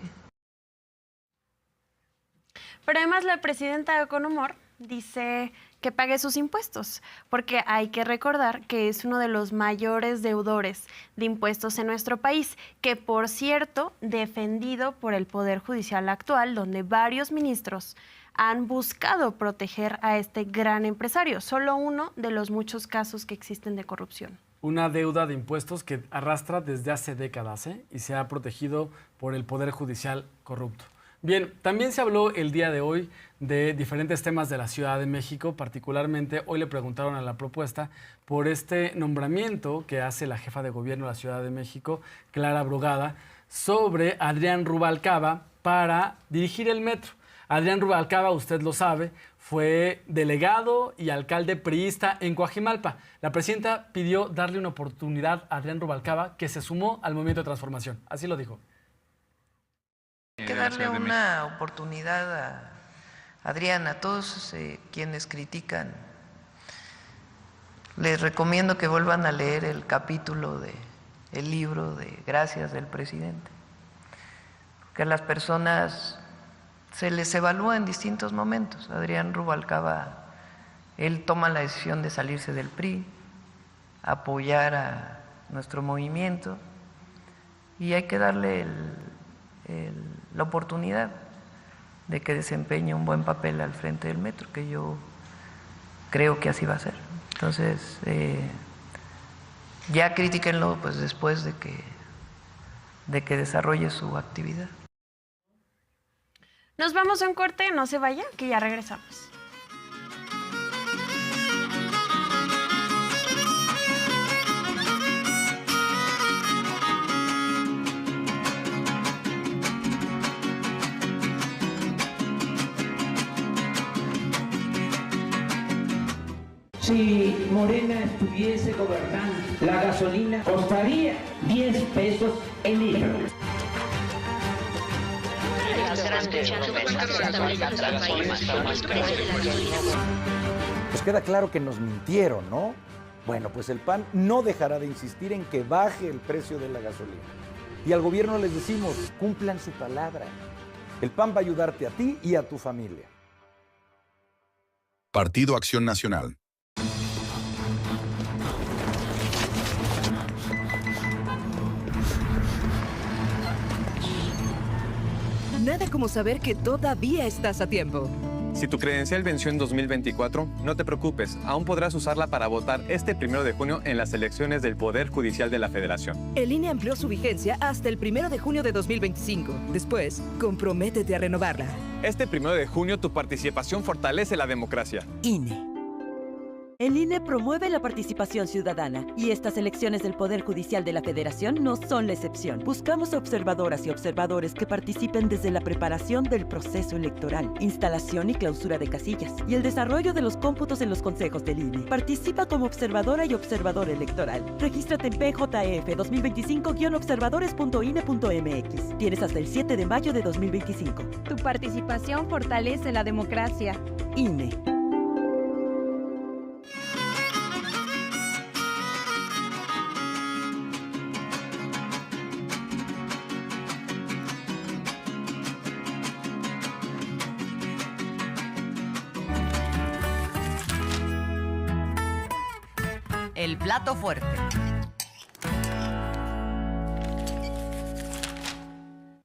Pero además la presidenta con humor dice que pague sus impuestos, porque hay que recordar que es uno de los mayores deudores de impuestos en nuestro país, que por cierto, defendido por el Poder Judicial actual, donde varios ministros han buscado proteger a este gran empresario, solo uno de los muchos casos que existen de corrupción. Una deuda de impuestos que arrastra desde hace décadas, y se ha protegido por el Poder Judicial corrupto. Bien, también se habló el día de hoy de diferentes temas de la Ciudad de México, particularmente hoy le preguntaron a la propuesta por este nombramiento que hace la jefa de gobierno de la Ciudad de México, Clara Brugada, sobre Adrián Rubalcaba para dirigir el metro. Adrián Rubalcaba, usted lo sabe, fue delegado y alcalde priista en Coajimalpa. La presidenta pidió darle una oportunidad a Adrián Rubalcaba, que se sumó al movimiento de transformación. Así lo dijo. Hay que darle una oportunidad a Adrián, a todos quienes critican. Les recomiendo que vuelvan a leer el capítulo del libro de Gracias del presidente. Que a las personas se les evalúa en distintos momentos. Adrián Rubalcaba, él toma la decisión de salirse del PRI, apoyar a nuestro movimiento, y hay que darle la oportunidad de que desempeñe un buen papel al frente del metro, que yo creo que así va a ser. Entonces, ya critíquenlo pues después de que de que desarrolle su actividad. Nos vamos a un corte, no se vaya, que ya regresamos. Si Morena estuviese gobernando, la gasolina costaría 10 pesos el litro. Pues queda claro que nos mintieron, ¿no? Bueno, pues el PAN no dejará de insistir en que baje el precio de la gasolina. Y al gobierno les decimos, cumplan su palabra. El PAN va a ayudarte a ti y a tu familia. Partido Acción Nacional. Nada como saber que todavía estás a tiempo. Si tu credencial venció en 2024, no te preocupes, aún podrás usarla para votar este 1 de junio en las elecciones del Poder Judicial de la Federación. El INE amplió su vigencia hasta el 1 de junio de 2025. Después, comprométete a renovarla. Este 1 de junio tu participación fortalece la democracia. INE. El INE promueve la participación ciudadana y estas elecciones del Poder Judicial de la Federación no son la excepción. Buscamos observadoras y observadores que participen desde la preparación del proceso electoral, instalación y clausura de casillas y el desarrollo de los cómputos en los consejos del INE. Participa como observadora y observador electoral. Regístrate en PJF 2025-observadores.ine.mx. Tienes hasta el 7 de mayo de 2025. Tu participación fortalece la democracia. INE. El plato fuerte.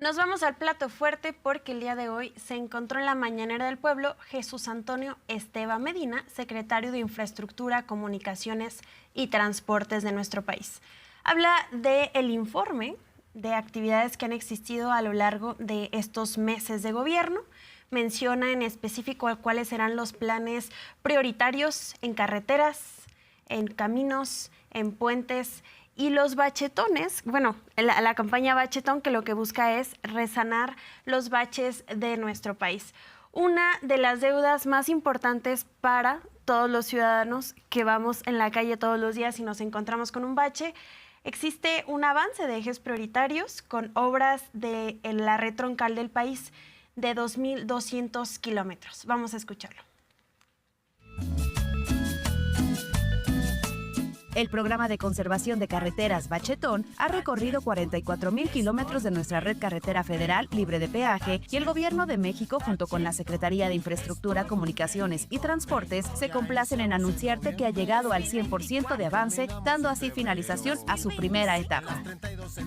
Nos vamos al plato fuerte porque el día de hoy se encontró en la Mañanera del Pueblo Jesús Antonio Esteva Medina, secretario de Infraestructura, Comunicaciones y Transportes de nuestro país. Habla del informe de actividades que han existido a lo largo de estos meses de gobierno. Menciona en específico cuáles serán los planes prioritarios en carreteras, en caminos, en puentes y los bachetones, bueno, la campaña Bachetón, que lo que busca es resanar los baches de nuestro país. Una de las deudas más importantes para todos los ciudadanos que vamos en la calle todos los días y nos encontramos con un bache. Existe un avance de ejes prioritarios con obras de la red troncal del país de 2.200 kilómetros. Vamos a escucharlo. El programa de conservación de carreteras Bachetón ha recorrido 44,000 kilómetros de nuestra red carretera federal libre de peaje y el Gobierno de México, junto con la Secretaría de Infraestructura, Comunicaciones y Transportes, se complacen en anunciarte que ha llegado al 100% de avance, dando así finalización a su primera etapa.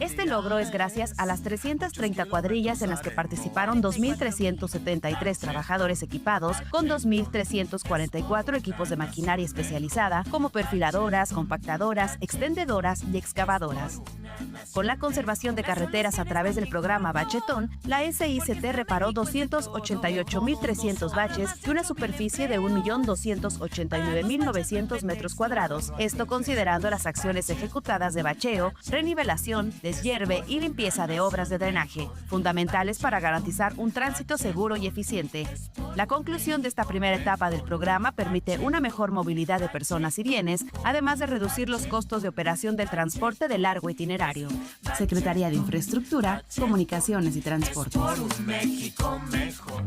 Este logro es gracias a las 330 cuadrillas en las que participaron 2.373 trabajadores equipados con 2.344 equipos de maquinaria especializada como perfiladoras, compactadoras, extendedoras y excavadoras. Con la conservación de carreteras a través del programa Bachetón, la SICT reparó 288.300 baches de una superficie de 1.289.900 metros cuadrados, esto considerando las acciones ejecutadas de bacheo, renivelación, deshierve y limpieza de obras de drenaje, fundamentales para garantizar un tránsito seguro y eficiente. La conclusión de esta primera etapa del programa permite una mejor movilidad de personas y bienes, además de reducir los costos de operación del transporte de largo itinerario. Secretaría de Infraestructura, Comunicaciones y Transportes. Por un México mejor.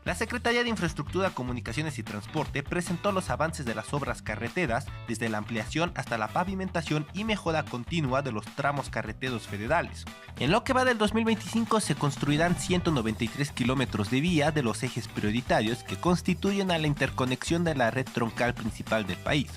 La Secretaría de Infraestructura, Comunicaciones y Transporte presentó los avances de las obras carreteras, desde la ampliación hasta la pavimentación y mejora continua de los tramos carreteros federales. En lo que va del 2025 se construirán 193 kilómetros de vía de los ejes prioritarios que constituyen a la interconexión de la red troncal principal del país.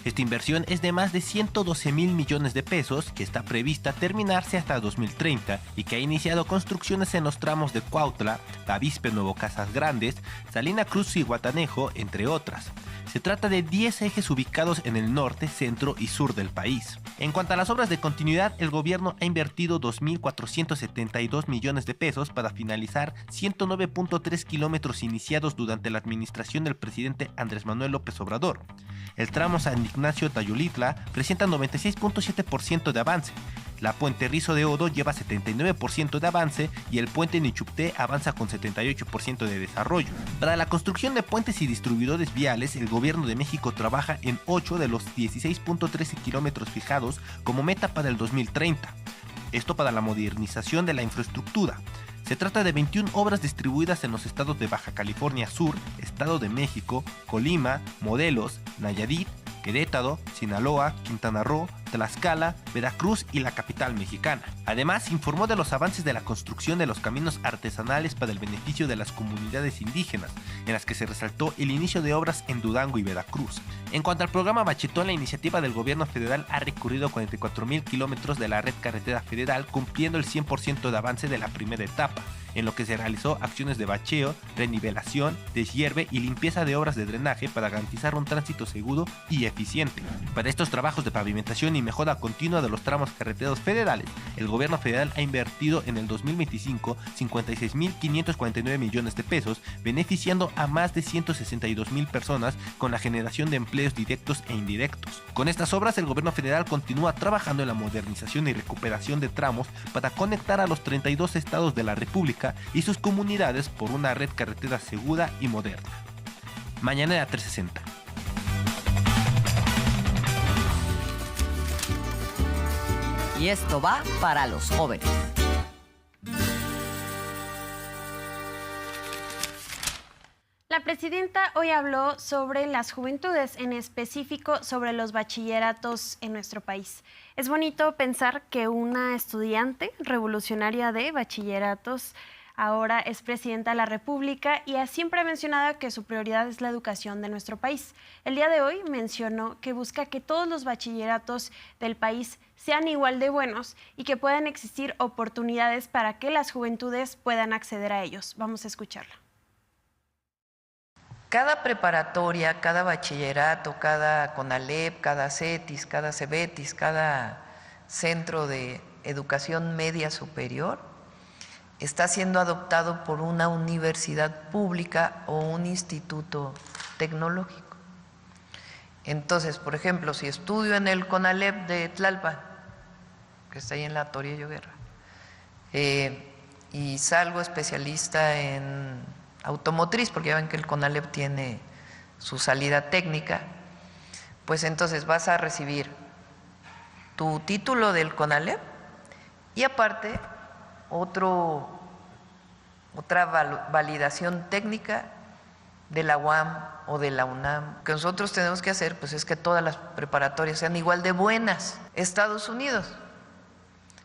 Esta inversión es de más de 112,000 millones de pesos, que está prevista terminarse hasta 2030 y que ha iniciado construcciones en los tramos de Cuautla, Bavispe, Nuevo Casas Grandes, Salina Cruz y Guatanejo, entre otras. Se trata de 10 ejes ubicados en el norte, centro y sur del país. En cuanto a las obras de continuidad, el gobierno ha invertido 2.472 millones de pesos para finalizar 109.3 kilómetros iniciados durante la administración del presidente Andrés Manuel López Obrador. El tramo San Ignacio-Tayolitla presenta 96.7% de avance. La Puente Rizo de Odo lleva 79% de avance y el puente Nichupté avanza con 78% de desarrollo. Para la construcción de puentes y distribuidores viales, el gobierno de México trabaja en 8 de los 16.13 kilómetros fijados como meta para el 2030. Esto para la modernización de la infraestructura. Se trata de 21 obras distribuidas en los estados de Baja California Sur, Estado de México, Colima, Morelos, Nayarit, Querétaro, Sinaloa, Quintana Roo, Tlaxcala, Veracruz y la capital mexicana. Además, informó de los avances de la construcción de los caminos artesanales para el beneficio de las comunidades indígenas, en las que se resaltó el inicio de obras en Durango y Veracruz. En cuanto al programa Bachetón, la iniciativa del gobierno federal ha recorrido 44.000 kilómetros de la red carretera federal, cumpliendo el 100% de avance de la primera etapa, en lo que se realizó acciones de bacheo, renivelación, deshierve y limpieza de obras de drenaje para garantizar un tránsito seguro y eficiente. Para estos trabajos de pavimentación y mejora continua de los tramos carreteros federales, el gobierno federal ha invertido en el 2025 56.549 millones de pesos, beneficiando a más de 162.000 personas con la generación de empleos directos e indirectos. Con estas obras, el gobierno federal continúa trabajando en la modernización y recuperación de tramos para conectar a los 32 estados de la República y sus comunidades por una red carretera segura y moderna. Mañanera 360. Y esto va para los jóvenes. La presidenta hoy habló sobre las juventudes, en específico sobre los bachilleratos en nuestro país. Es bonito pensar que una estudiante revolucionaria de bachilleratos ahora es presidenta de la República y siempre ha mencionado que su prioridad es la educación de nuestro país. El día de hoy mencionó que busca que todos los bachilleratos del país sean igual de buenos y que puedan existir oportunidades para que las juventudes puedan acceder a ellos. Vamos a escucharla. Cada preparatoria, cada bachillerato, cada CONALEP, cada CETIS, cada CEBETIS, cada centro de educación media superior está siendo adoptado por una universidad pública o un instituto tecnológico. Entonces, por ejemplo, si estudio en el CONALEP de Tlalpan, que está ahí en la Toribio Guerra, y salgo especialista en automotriz, porque ya ven que el CONALEP tiene su salida técnica, pues entonces vas a recibir tu título del CONALEP y aparte otra validación técnica de la UAM o de la UNAM. Lo que nosotros tenemos que hacer pues es que todas las preparatorias sean igual de buenas. Estados Unidos.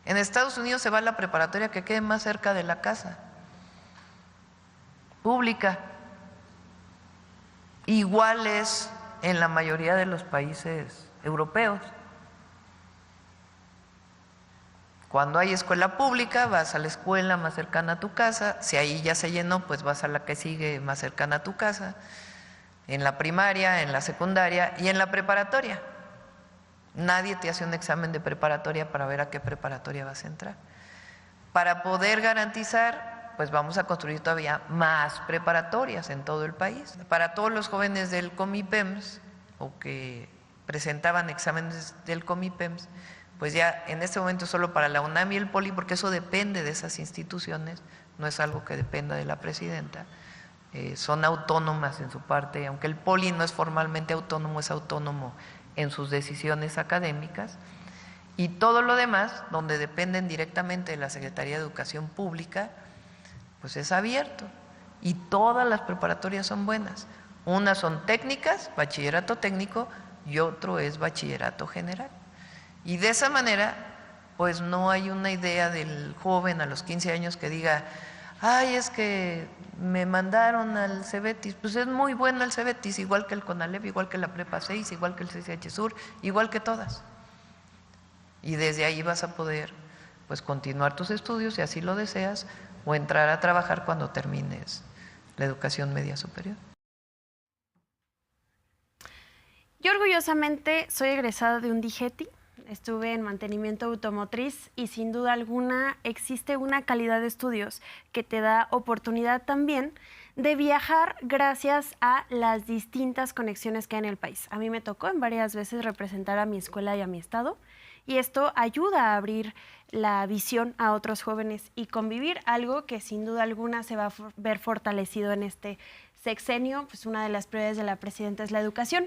En Estados Unidos se va a la preparatoria que quede más cerca de la casa, pública. Igual es en la mayoría de los países europeos. Cuando hay escuela pública, vas a la escuela más cercana a tu casa. Si ahí ya se llenó, pues vas a la que sigue más cercana a tu casa. En la primaria, en la secundaria y en la preparatoria. Nadie te hace un examen de preparatoria para ver a qué preparatoria vas a entrar. Para poder garantizar, pues vamos a construir todavía más preparatorias en todo el país. Para todos los jóvenes del COMIPEMS o que presentaban exámenes del COMIPEMS, pues ya en este momento solo para la UNAM y el POLI, porque eso depende de esas instituciones, no es algo que dependa de la presidenta, son autónomas en su parte, aunque el POLI no es formalmente autónomo, es autónomo en sus decisiones académicas, y todo lo demás, donde dependen directamente de la Secretaría de Educación Pública, pues es abierto, y todas las preparatorias son buenas. Unas son técnicas, bachillerato técnico, y otro es bachillerato general. Y de esa manera, pues no hay una idea del joven a los 15 años que diga, ay, es que me mandaron al CEBETIS, pues es muy bueno el CEBETIS, igual que el CONALEP, igual que la Prepa 6, igual que el CCH Sur, igual que todas. Y desde ahí vas a poder, pues, continuar tus estudios, si así lo deseas, o entrar a trabajar cuando termines la educación media superior. Yo orgullosamente soy egresada de un DIGETI, estuve en mantenimiento automotriz y sin duda alguna existe una calidad de estudios que te da oportunidad también de viajar gracias a las distintas conexiones que hay en el país. A mí me tocó en varias veces representar a mi escuela y a mi estado y esto ayuda a abrir la visión a otros jóvenes y convivir, algo que sin duda alguna se va a ver fortalecido en este sexenio. Pues una de las prioridades de la presidenta es la educación.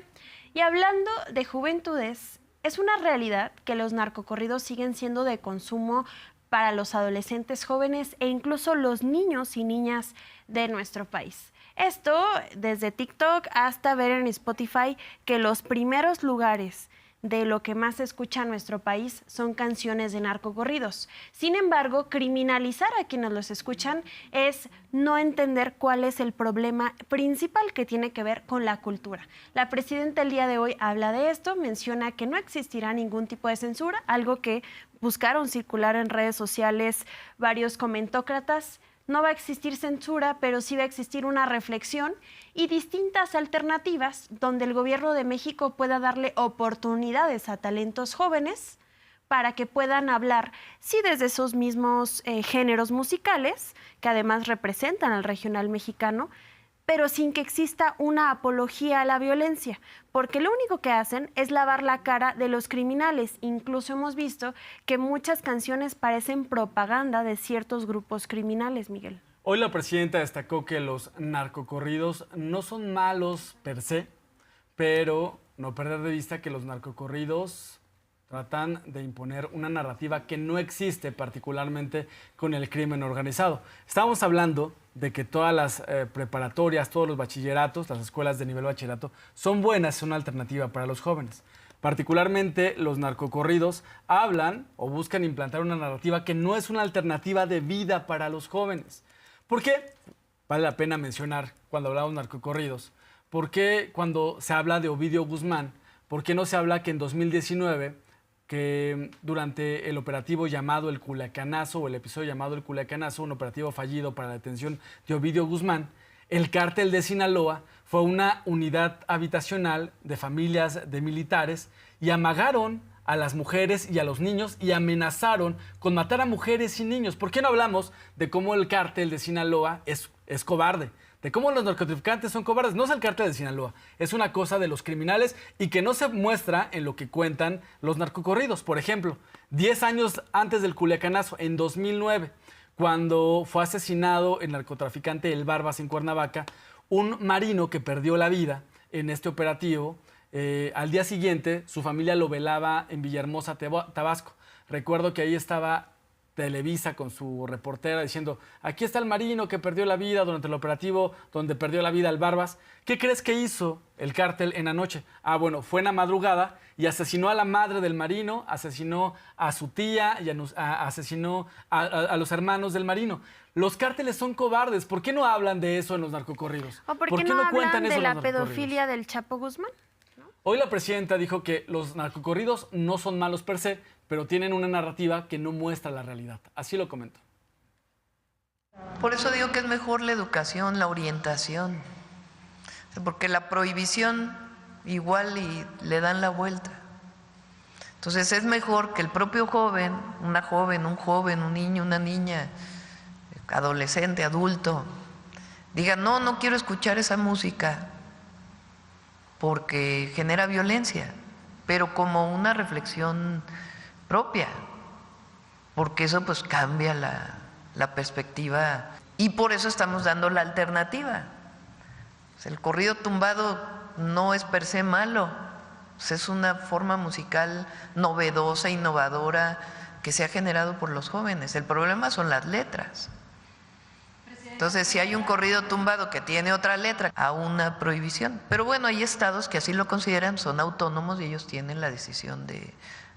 Y hablando de juventudes, es una realidad que los narcocorridos siguen siendo de consumo para los adolescentes jóvenes e incluso los niños y niñas de nuestro país. Esto desde TikTok hasta ver en Spotify que los primeros lugares de lo que más se escucha en nuestro país son canciones de narcocorridos. Sin embargo, criminalizar a quienes los escuchan es no entender cuál es el problema principal que tiene que ver con la cultura. La presidenta el día de hoy habla de esto, menciona que no existirá ningún tipo de censura, algo que buscaron circular en redes sociales varios comentócratas. No va a existir censura, pero sí va a existir una reflexión y distintas alternativas donde el gobierno de México pueda darle oportunidades a talentos jóvenes para que puedan hablar, sí, desde esos mismos géneros musicales, que además representan al regional mexicano, pero sin que exista una apología a la violencia, porque lo único que hacen es lavar la cara de los criminales. Incluso hemos visto que muchas canciones parecen propaganda de ciertos grupos criminales, Miguel. Hoy la presidenta destacó que los narcocorridos no son malos per se, pero no perder de vista que los narcocorridos tratan de imponer una narrativa que no existe, particularmente con el crimen organizado. Estamos hablando de que todas las preparatorias, todos los bachilleratos, las escuelas de nivel bachillerato, son buenas, son una alternativa para los jóvenes. Particularmente los narcocorridos hablan o buscan implantar una narrativa que no es una alternativa de vida para los jóvenes. ¿Por qué? Vale la pena mencionar cuando hablamos de narcocorridos. ¿Por qué cuando se habla de Ovidio Guzmán? ¿Por qué no se habla que en 2019... que durante el operativo llamado El Culiacanazo, o el episodio llamado El Culiacanazo, un operativo fallido para la detención de Ovidio Guzmán, el cártel de Sinaloa fue una unidad habitacional de familias de militares y amagaron a las mujeres y a los niños y amenazaron con matar a mujeres y niños? ¿Por qué no hablamos de cómo el cártel de Sinaloa es cobarde? De cómo los narcotraficantes son cobardes. No es el cártel de Sinaloa, es una cosa de los criminales y que no se muestra en lo que cuentan los narcocorridos. Por ejemplo, 10 años antes del Culiacanazo, en 2009, cuando fue asesinado el narcotraficante El Barbas en Cuernavaca, un marino que perdió la vida en este operativo, al día siguiente su familia lo velaba en Villahermosa, Tabasco. Recuerdo que ahí estaba Televisa con su reportera diciendo: aquí está el marino que perdió la vida durante el operativo donde perdió la vida el Barbas. ¿Qué crees que hizo el cártel en la noche? Ah, bueno, fue en la madrugada y asesinó a la madre del marino, asesinó a su tía y asesinó a los hermanos del marino. Los cárteles son cobardes. ¿Por qué no hablan de eso en los narcocorridos? ¿O por qué no hablan de la pedofilia del Chapo Guzmán? Hoy la presidenta dijo que los narcocorridos no son malos per se, pero tienen una narrativa que no muestra la realidad. Así lo comento. Por eso digo que es mejor la educación, la orientación. Porque la prohibición igual y le dan la vuelta. Entonces es mejor que el propio joven, una joven, un joven, un niño, una niña, adolescente, adulto, diga: no, no quiero escuchar esa música porque genera violencia, pero como una reflexión propia, porque eso pues cambia la perspectiva y por eso estamos dando la alternativa. El corrido tumbado no es per se malo, es una forma musical novedosa, innovadora, que se ha generado por los jóvenes. El problema son las letras. Entonces, si hay un corrido tumbado que tiene otra letra, a una prohibición. Pero bueno, hay estados que así lo consideran, son autónomos y ellos tienen la decisión de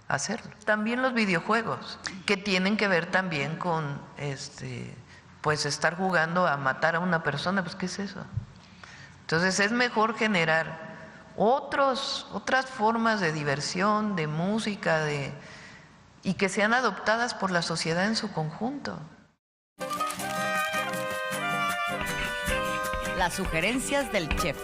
hacerlo. También los videojuegos, que tienen que ver también con pues estar jugando a matar a una persona, pues ¿qué es eso? Entonces es mejor generar otras formas de diversión, de música, y que sean adoptadas por la sociedad en su conjunto. Las sugerencias del chef.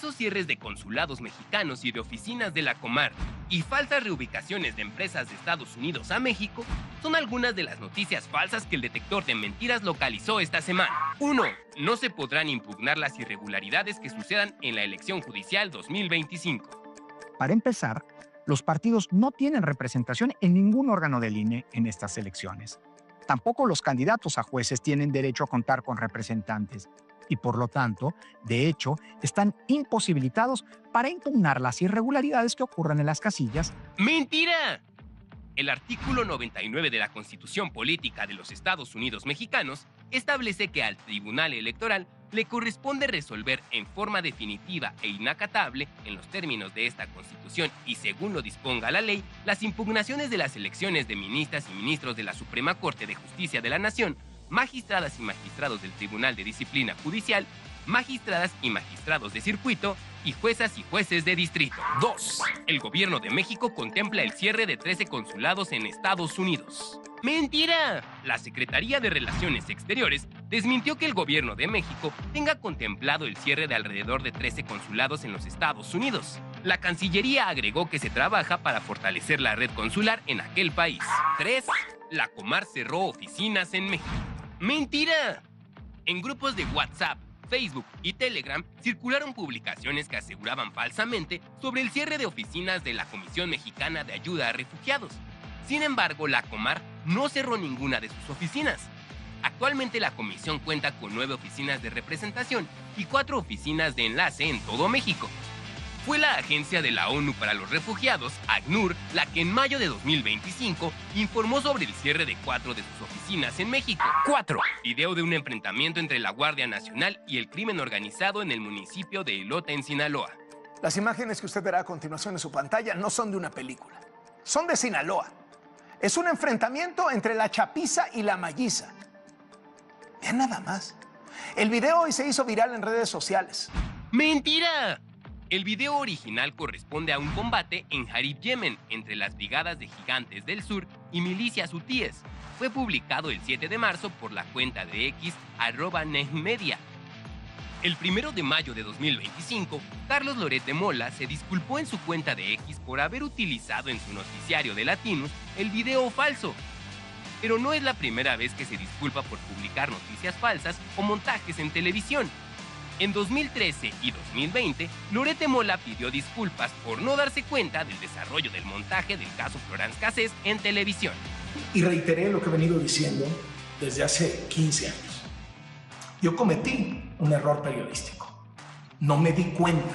falsos cierres de consulados mexicanos y de oficinas de la Comar y falsas reubicaciones de empresas de Estados Unidos a México son algunas de las noticias falsas que el detector de mentiras localizó esta semana. 1. No se podrán impugnar las irregularidades que sucedan en la elección judicial 2025. Para empezar, los partidos no tienen representación en ningún órgano del INE en estas elecciones. Tampoco los candidatos a jueces tienen derecho a contar con representantes y, por lo tanto, de hecho, están imposibilitados para impugnar las irregularidades que ocurran en las casillas. ¡Mentira! El artículo 99 de la Constitución Política de los Estados Unidos Mexicanos establece que al Tribunal Electoral le corresponde resolver en forma definitiva e inacatable, en los términos de esta Constitución y según lo disponga la ley, las impugnaciones de las elecciones de ministras y ministros de la Suprema Corte de Justicia de la Nación, magistradas y magistrados del Tribunal de Disciplina Judicial, magistradas y magistrados de circuito y juezas y jueces de distrito. 2. El gobierno de México contempla el cierre de 13 consulados en Estados Unidos. ¡Mentira! La Secretaría de Relaciones Exteriores desmintió que el gobierno de México tenga contemplado el cierre de alrededor de 13 consulados en los Estados Unidos. La Cancillería agregó que se trabaja para fortalecer la red consular en aquel país. 3. La Comar cerró oficinas en México. ¡Mentira! En grupos de WhatsApp, Facebook y Telegram circularon publicaciones que aseguraban falsamente sobre el cierre de oficinas de la Comisión Mexicana de Ayuda a Refugiados. Sin embargo, la Comar no cerró ninguna de sus oficinas. Actualmente la comisión cuenta con 9 oficinas de representación y 4 oficinas de enlace en todo México. Fue la Agencia de la ONU para los Refugiados, ACNUR, la que en mayo de 2025 informó sobre el cierre de 4 de sus oficinas en México. 4. Video de un enfrentamiento entre la Guardia Nacional y el crimen organizado en el municipio de Ilota, en Sinaloa. Las imágenes que usted verá a continuación en su pantalla no son de una película, son de Sinaloa. Es un enfrentamiento entre la chapiza y la malliza. Vean nada más. El video hoy se hizo viral en redes sociales. ¡Mentira! El video original corresponde a un combate en Harib, Yemen, entre las brigadas de Gigantes del Sur y milicias hutíes. Fue publicado el 7 de marzo por la cuenta de X @NEHMedia. El 1 de mayo de 2025, Carlos Loret de Mola se disculpó en su cuenta de X por haber utilizado en su noticiario de Latinus el video falso. Pero no es la primera vez que se disculpa por publicar noticias falsas o montajes en televisión. En 2013 y 2020, Loret de Mola pidió disculpas por no darse cuenta del desarrollo del montaje del caso Florence Cassés en televisión. Y reiteré lo que he venido diciendo desde hace 15 años. Yo cometí un error periodístico. No me di cuenta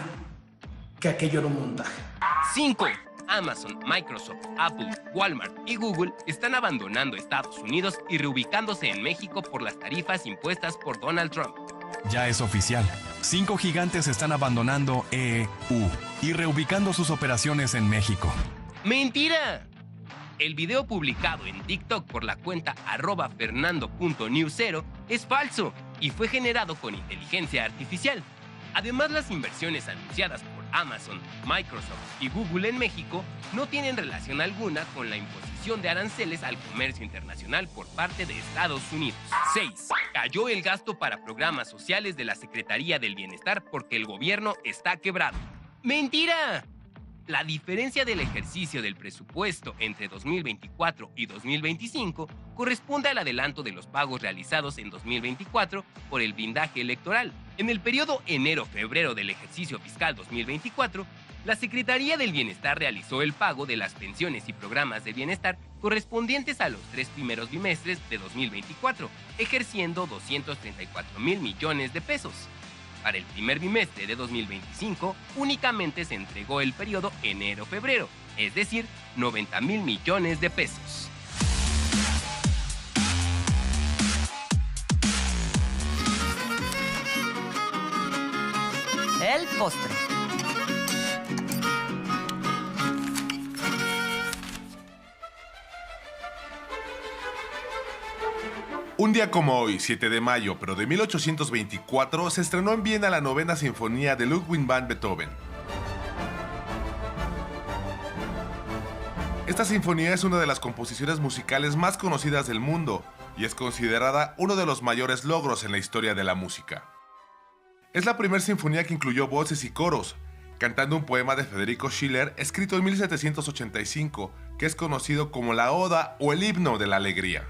que aquello era un montaje. 5. Amazon, Microsoft, Apple, Walmart y Google están abandonando Estados Unidos y reubicándose en México por las tarifas impuestas por Donald Trump. Ya es oficial. 5 gigantes están abandonando EU y reubicando sus operaciones en México. ¡Mentira! El video publicado en TikTok por la cuenta @fernando.newsero es falso y fue generado con inteligencia artificial. Además, las inversiones anunciadas por Amazon, Microsoft y Google en México no tienen relación alguna con la imposición de aranceles al comercio internacional por parte de Estados Unidos. 6. Cayó el gasto para programas sociales de la Secretaría del Bienestar porque el gobierno está quebrado. ¡Mentira! La diferencia del ejercicio del presupuesto entre 2024 y 2025 corresponde al adelanto de los pagos realizados en 2024 por el blindaje electoral. En el periodo enero-febrero del ejercicio fiscal 2024, la Secretaría del Bienestar realizó el pago de las pensiones y programas de bienestar correspondientes a los 3 primeros bimestres de 2024, ejerciendo 234,000 millones de pesos. Para el primer bimestre de 2025, únicamente se entregó el periodo enero-febrero, es decir, 90,000 millones de pesos. El postre. Un día como hoy, 7 de mayo, pero de 1824, se estrenó en Viena la 9ª Sinfonía de Ludwig van Beethoven. Esta sinfonía es una de las composiciones musicales más conocidas del mundo y es considerada uno de los mayores logros en la historia de la música. Es la primera sinfonía que incluyó voces y coros, cantando un poema de Federico Schiller escrito en 1785, que es conocido como la Oda o el Himno de la Alegría.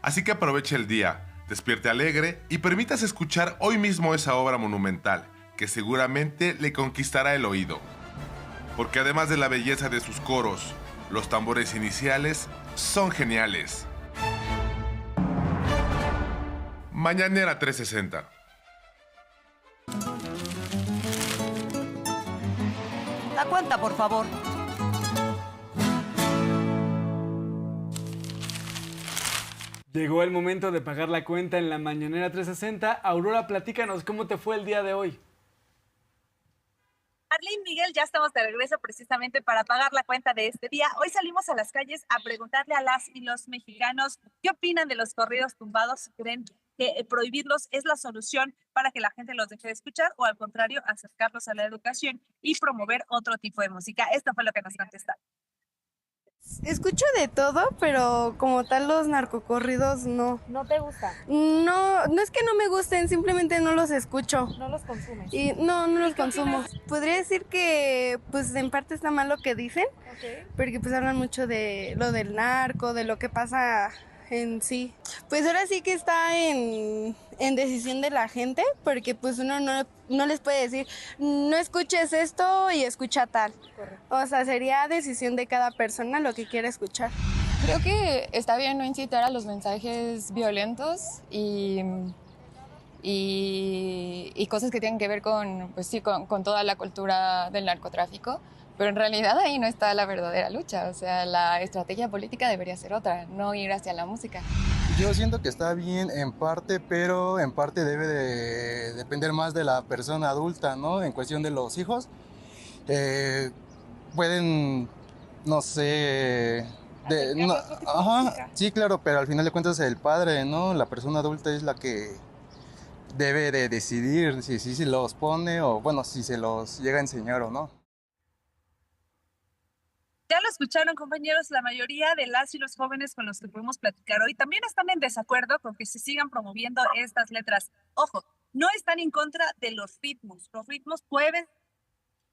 Así que aproveche el día, despierte alegre y permítase escuchar hoy mismo esa obra monumental, que seguramente le conquistará el oído. Porque además de la belleza de sus coros, los tambores iniciales son geniales. Mañanera 360. La cuenta, por favor. Llegó el momento de pagar la cuenta en la Mañanera 360. Aurora, platícanos, ¿cómo te fue el día de hoy? Arlene, Miguel, ya estamos de regreso precisamente para pagar la cuenta de este día. Hoy salimos a las calles a preguntarle a las y los mexicanos qué opinan de los corridos tumbados. ¿Creen que prohibirlos es la solución para que la gente los deje de escuchar o al contrario, acercarlos a la educación y promover otro tipo de música? Esto fue lo que nos contestaron. Escucho de todo, pero como tal los narcocorridos no. ¿No te gustan? No, no es que no me gusten, simplemente no los escucho. ¿No los consumes? Y no los consumo. Podría decir que pues en parte está mal lo que dicen, porque pues hablan mucho de lo del narco, de lo que pasa en sí. Pues ahora sí que está en decisión de la gente, porque pues uno no les puede decir, no escuches esto y escucha tal. Correcto. O sea, sería decisión de cada persona lo que quiera escuchar. Creo que está bien no incitar a los mensajes violentos y cosas que tienen que ver con, pues sí, con toda la cultura del narcotráfico. Pero en realidad ahí no está la verdadera lucha, o sea, la estrategia política debería ser otra, no ir hacia la música. Yo siento que está bien en parte, pero en parte debe de depender más de la persona adulta, ¿no? En cuestión de los hijos, pueden, no sé... sí, claro, pero al final de cuentas el padre, ¿no? La persona adulta es la que debe de decidir si los pone o, bueno, si se los llega a enseñar o no. Ya lo escucharon, compañeros, la mayoría de las y los jóvenes con los que podemos platicar hoy también están en desacuerdo con que se sigan promoviendo estas letras. Ojo, no están en contra de los ritmos pueden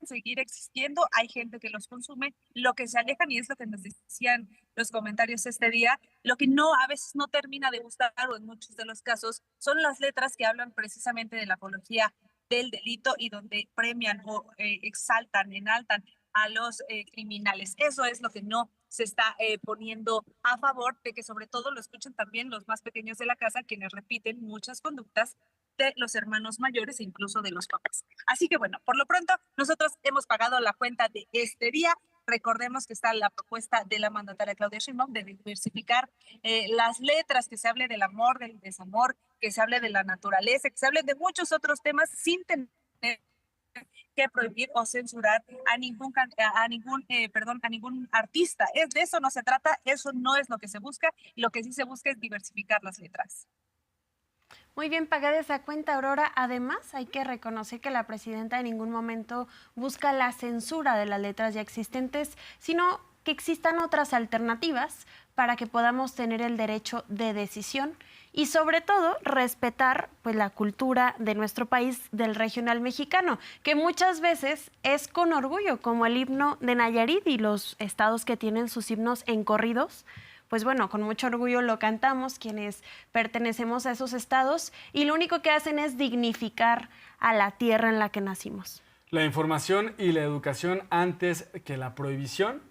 seguir existiendo, hay gente que los consume, lo que se alejan, y es lo que nos decían los comentarios este día, lo que a veces no termina de gustar, o en muchos de los casos, son las letras que hablan precisamente de la apología del delito y donde premian o exaltan, enaltan a los criminales. Eso es lo que no se está poniendo a favor de que sobre todo lo escuchen también los más pequeños de la casa, quienes repiten muchas conductas de los hermanos mayores e incluso de los papás. Así que bueno, por lo pronto nosotros hemos pagado la cuenta de este día. Recordemos que está la propuesta de la mandataria Claudia Sheinbaum de diversificar las letras, que se hable del amor, del desamor, que se hable de la naturaleza, que se hable de muchos otros temas sin tener que prohibir o censurar a ningún artista. De eso no se trata, eso no es lo que se busca, lo que sí se busca es diversificar las letras. Muy bien pagada esa cuenta, Aurora. Además, hay que reconocer que la presidenta en ningún momento busca la censura de las letras ya existentes, sino que existan otras alternativas para que podamos tener el derecho de decisión y sobre todo respetar pues la cultura de nuestro país, del regional mexicano, que muchas veces es con orgullo, como el himno de Nayarit y los estados que tienen sus himnos en corridos. Pues bueno, con mucho orgullo lo cantamos quienes pertenecemos a esos estados y lo único que hacen es dignificar a la tierra en la que nacimos. La información y la educación antes que la prohibición.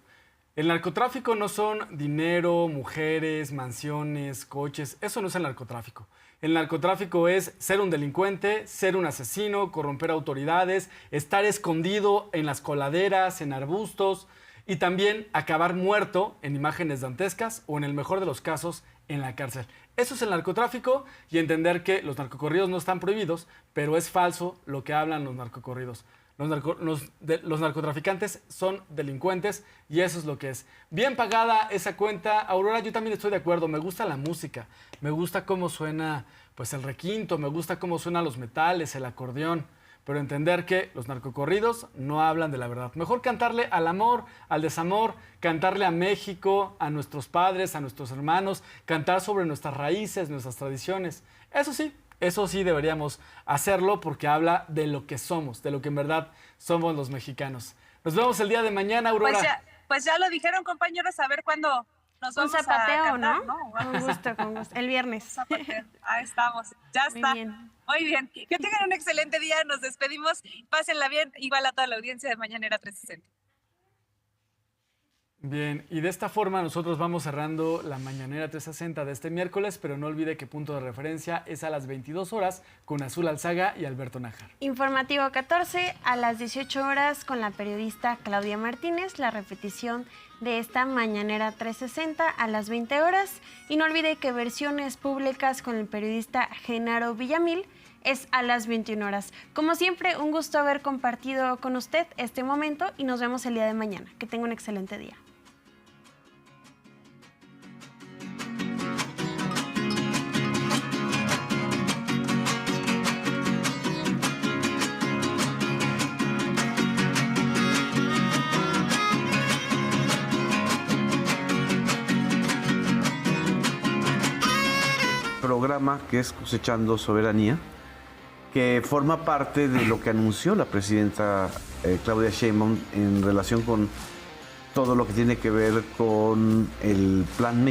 El narcotráfico no son dinero, mujeres, mansiones, coches. Eso no es el narcotráfico. El narcotráfico es ser un delincuente, ser un asesino, corromper autoridades, estar escondido en las coladeras, en arbustos y también acabar muerto en imágenes dantescas o en el mejor de los casos en la cárcel. Eso es el narcotráfico y entender que los narcocorridos no están prohibidos, pero es falso lo que hablan los narcocorridos. Los narcotraficantes son delincuentes y eso es lo que es. Bien pagada esa cuenta. Aurora, yo también estoy de acuerdo. Me gusta la música, me gusta cómo suena pues, el requinto, me gusta cómo suenan los metales, el acordeón. Pero entender que los narcocorridos no hablan de la verdad. Mejor cantarle al amor, al desamor, cantarle a México, a nuestros padres, a nuestros hermanos, cantar sobre nuestras raíces, nuestras tradiciones. Eso sí, Eso sí deberíamos hacerlo porque habla de lo que somos, de lo que en verdad somos los mexicanos. Nos vemos el día de mañana, Aurora. Pues ya lo dijeron, compañeros, a ver cuándo nos vamos un zapateo, a cantar, ¿no? Con gusto, con gusto. El viernes. Ahí estamos, ya está. Muy bien. Que tengan un excelente día, nos despedimos. Pásenla bien, igual a toda la audiencia de Mañanera 360. Bien, y de esta forma nosotros vamos cerrando la Mañanera 360 de este miércoles, pero no olvide que punto de referencia es a las 22 horas con Azul Alzaga y Alberto Nájar. Informativo 14 a las 18 horas con la periodista Claudia Martínez, la repetición de esta Mañanera 360 a las 20 horas. Y no olvide que versiones públicas con el periodista Genaro Villamil es a las 21 horas. Como siempre, un gusto haber compartido con usted este momento y nos vemos el día de mañana. Que tenga un excelente día. Programa que es Cosechando Soberanía, que forma parte de lo que anunció la presidenta Claudia Sheinbaum en relación con todo lo que tiene que ver con el Plan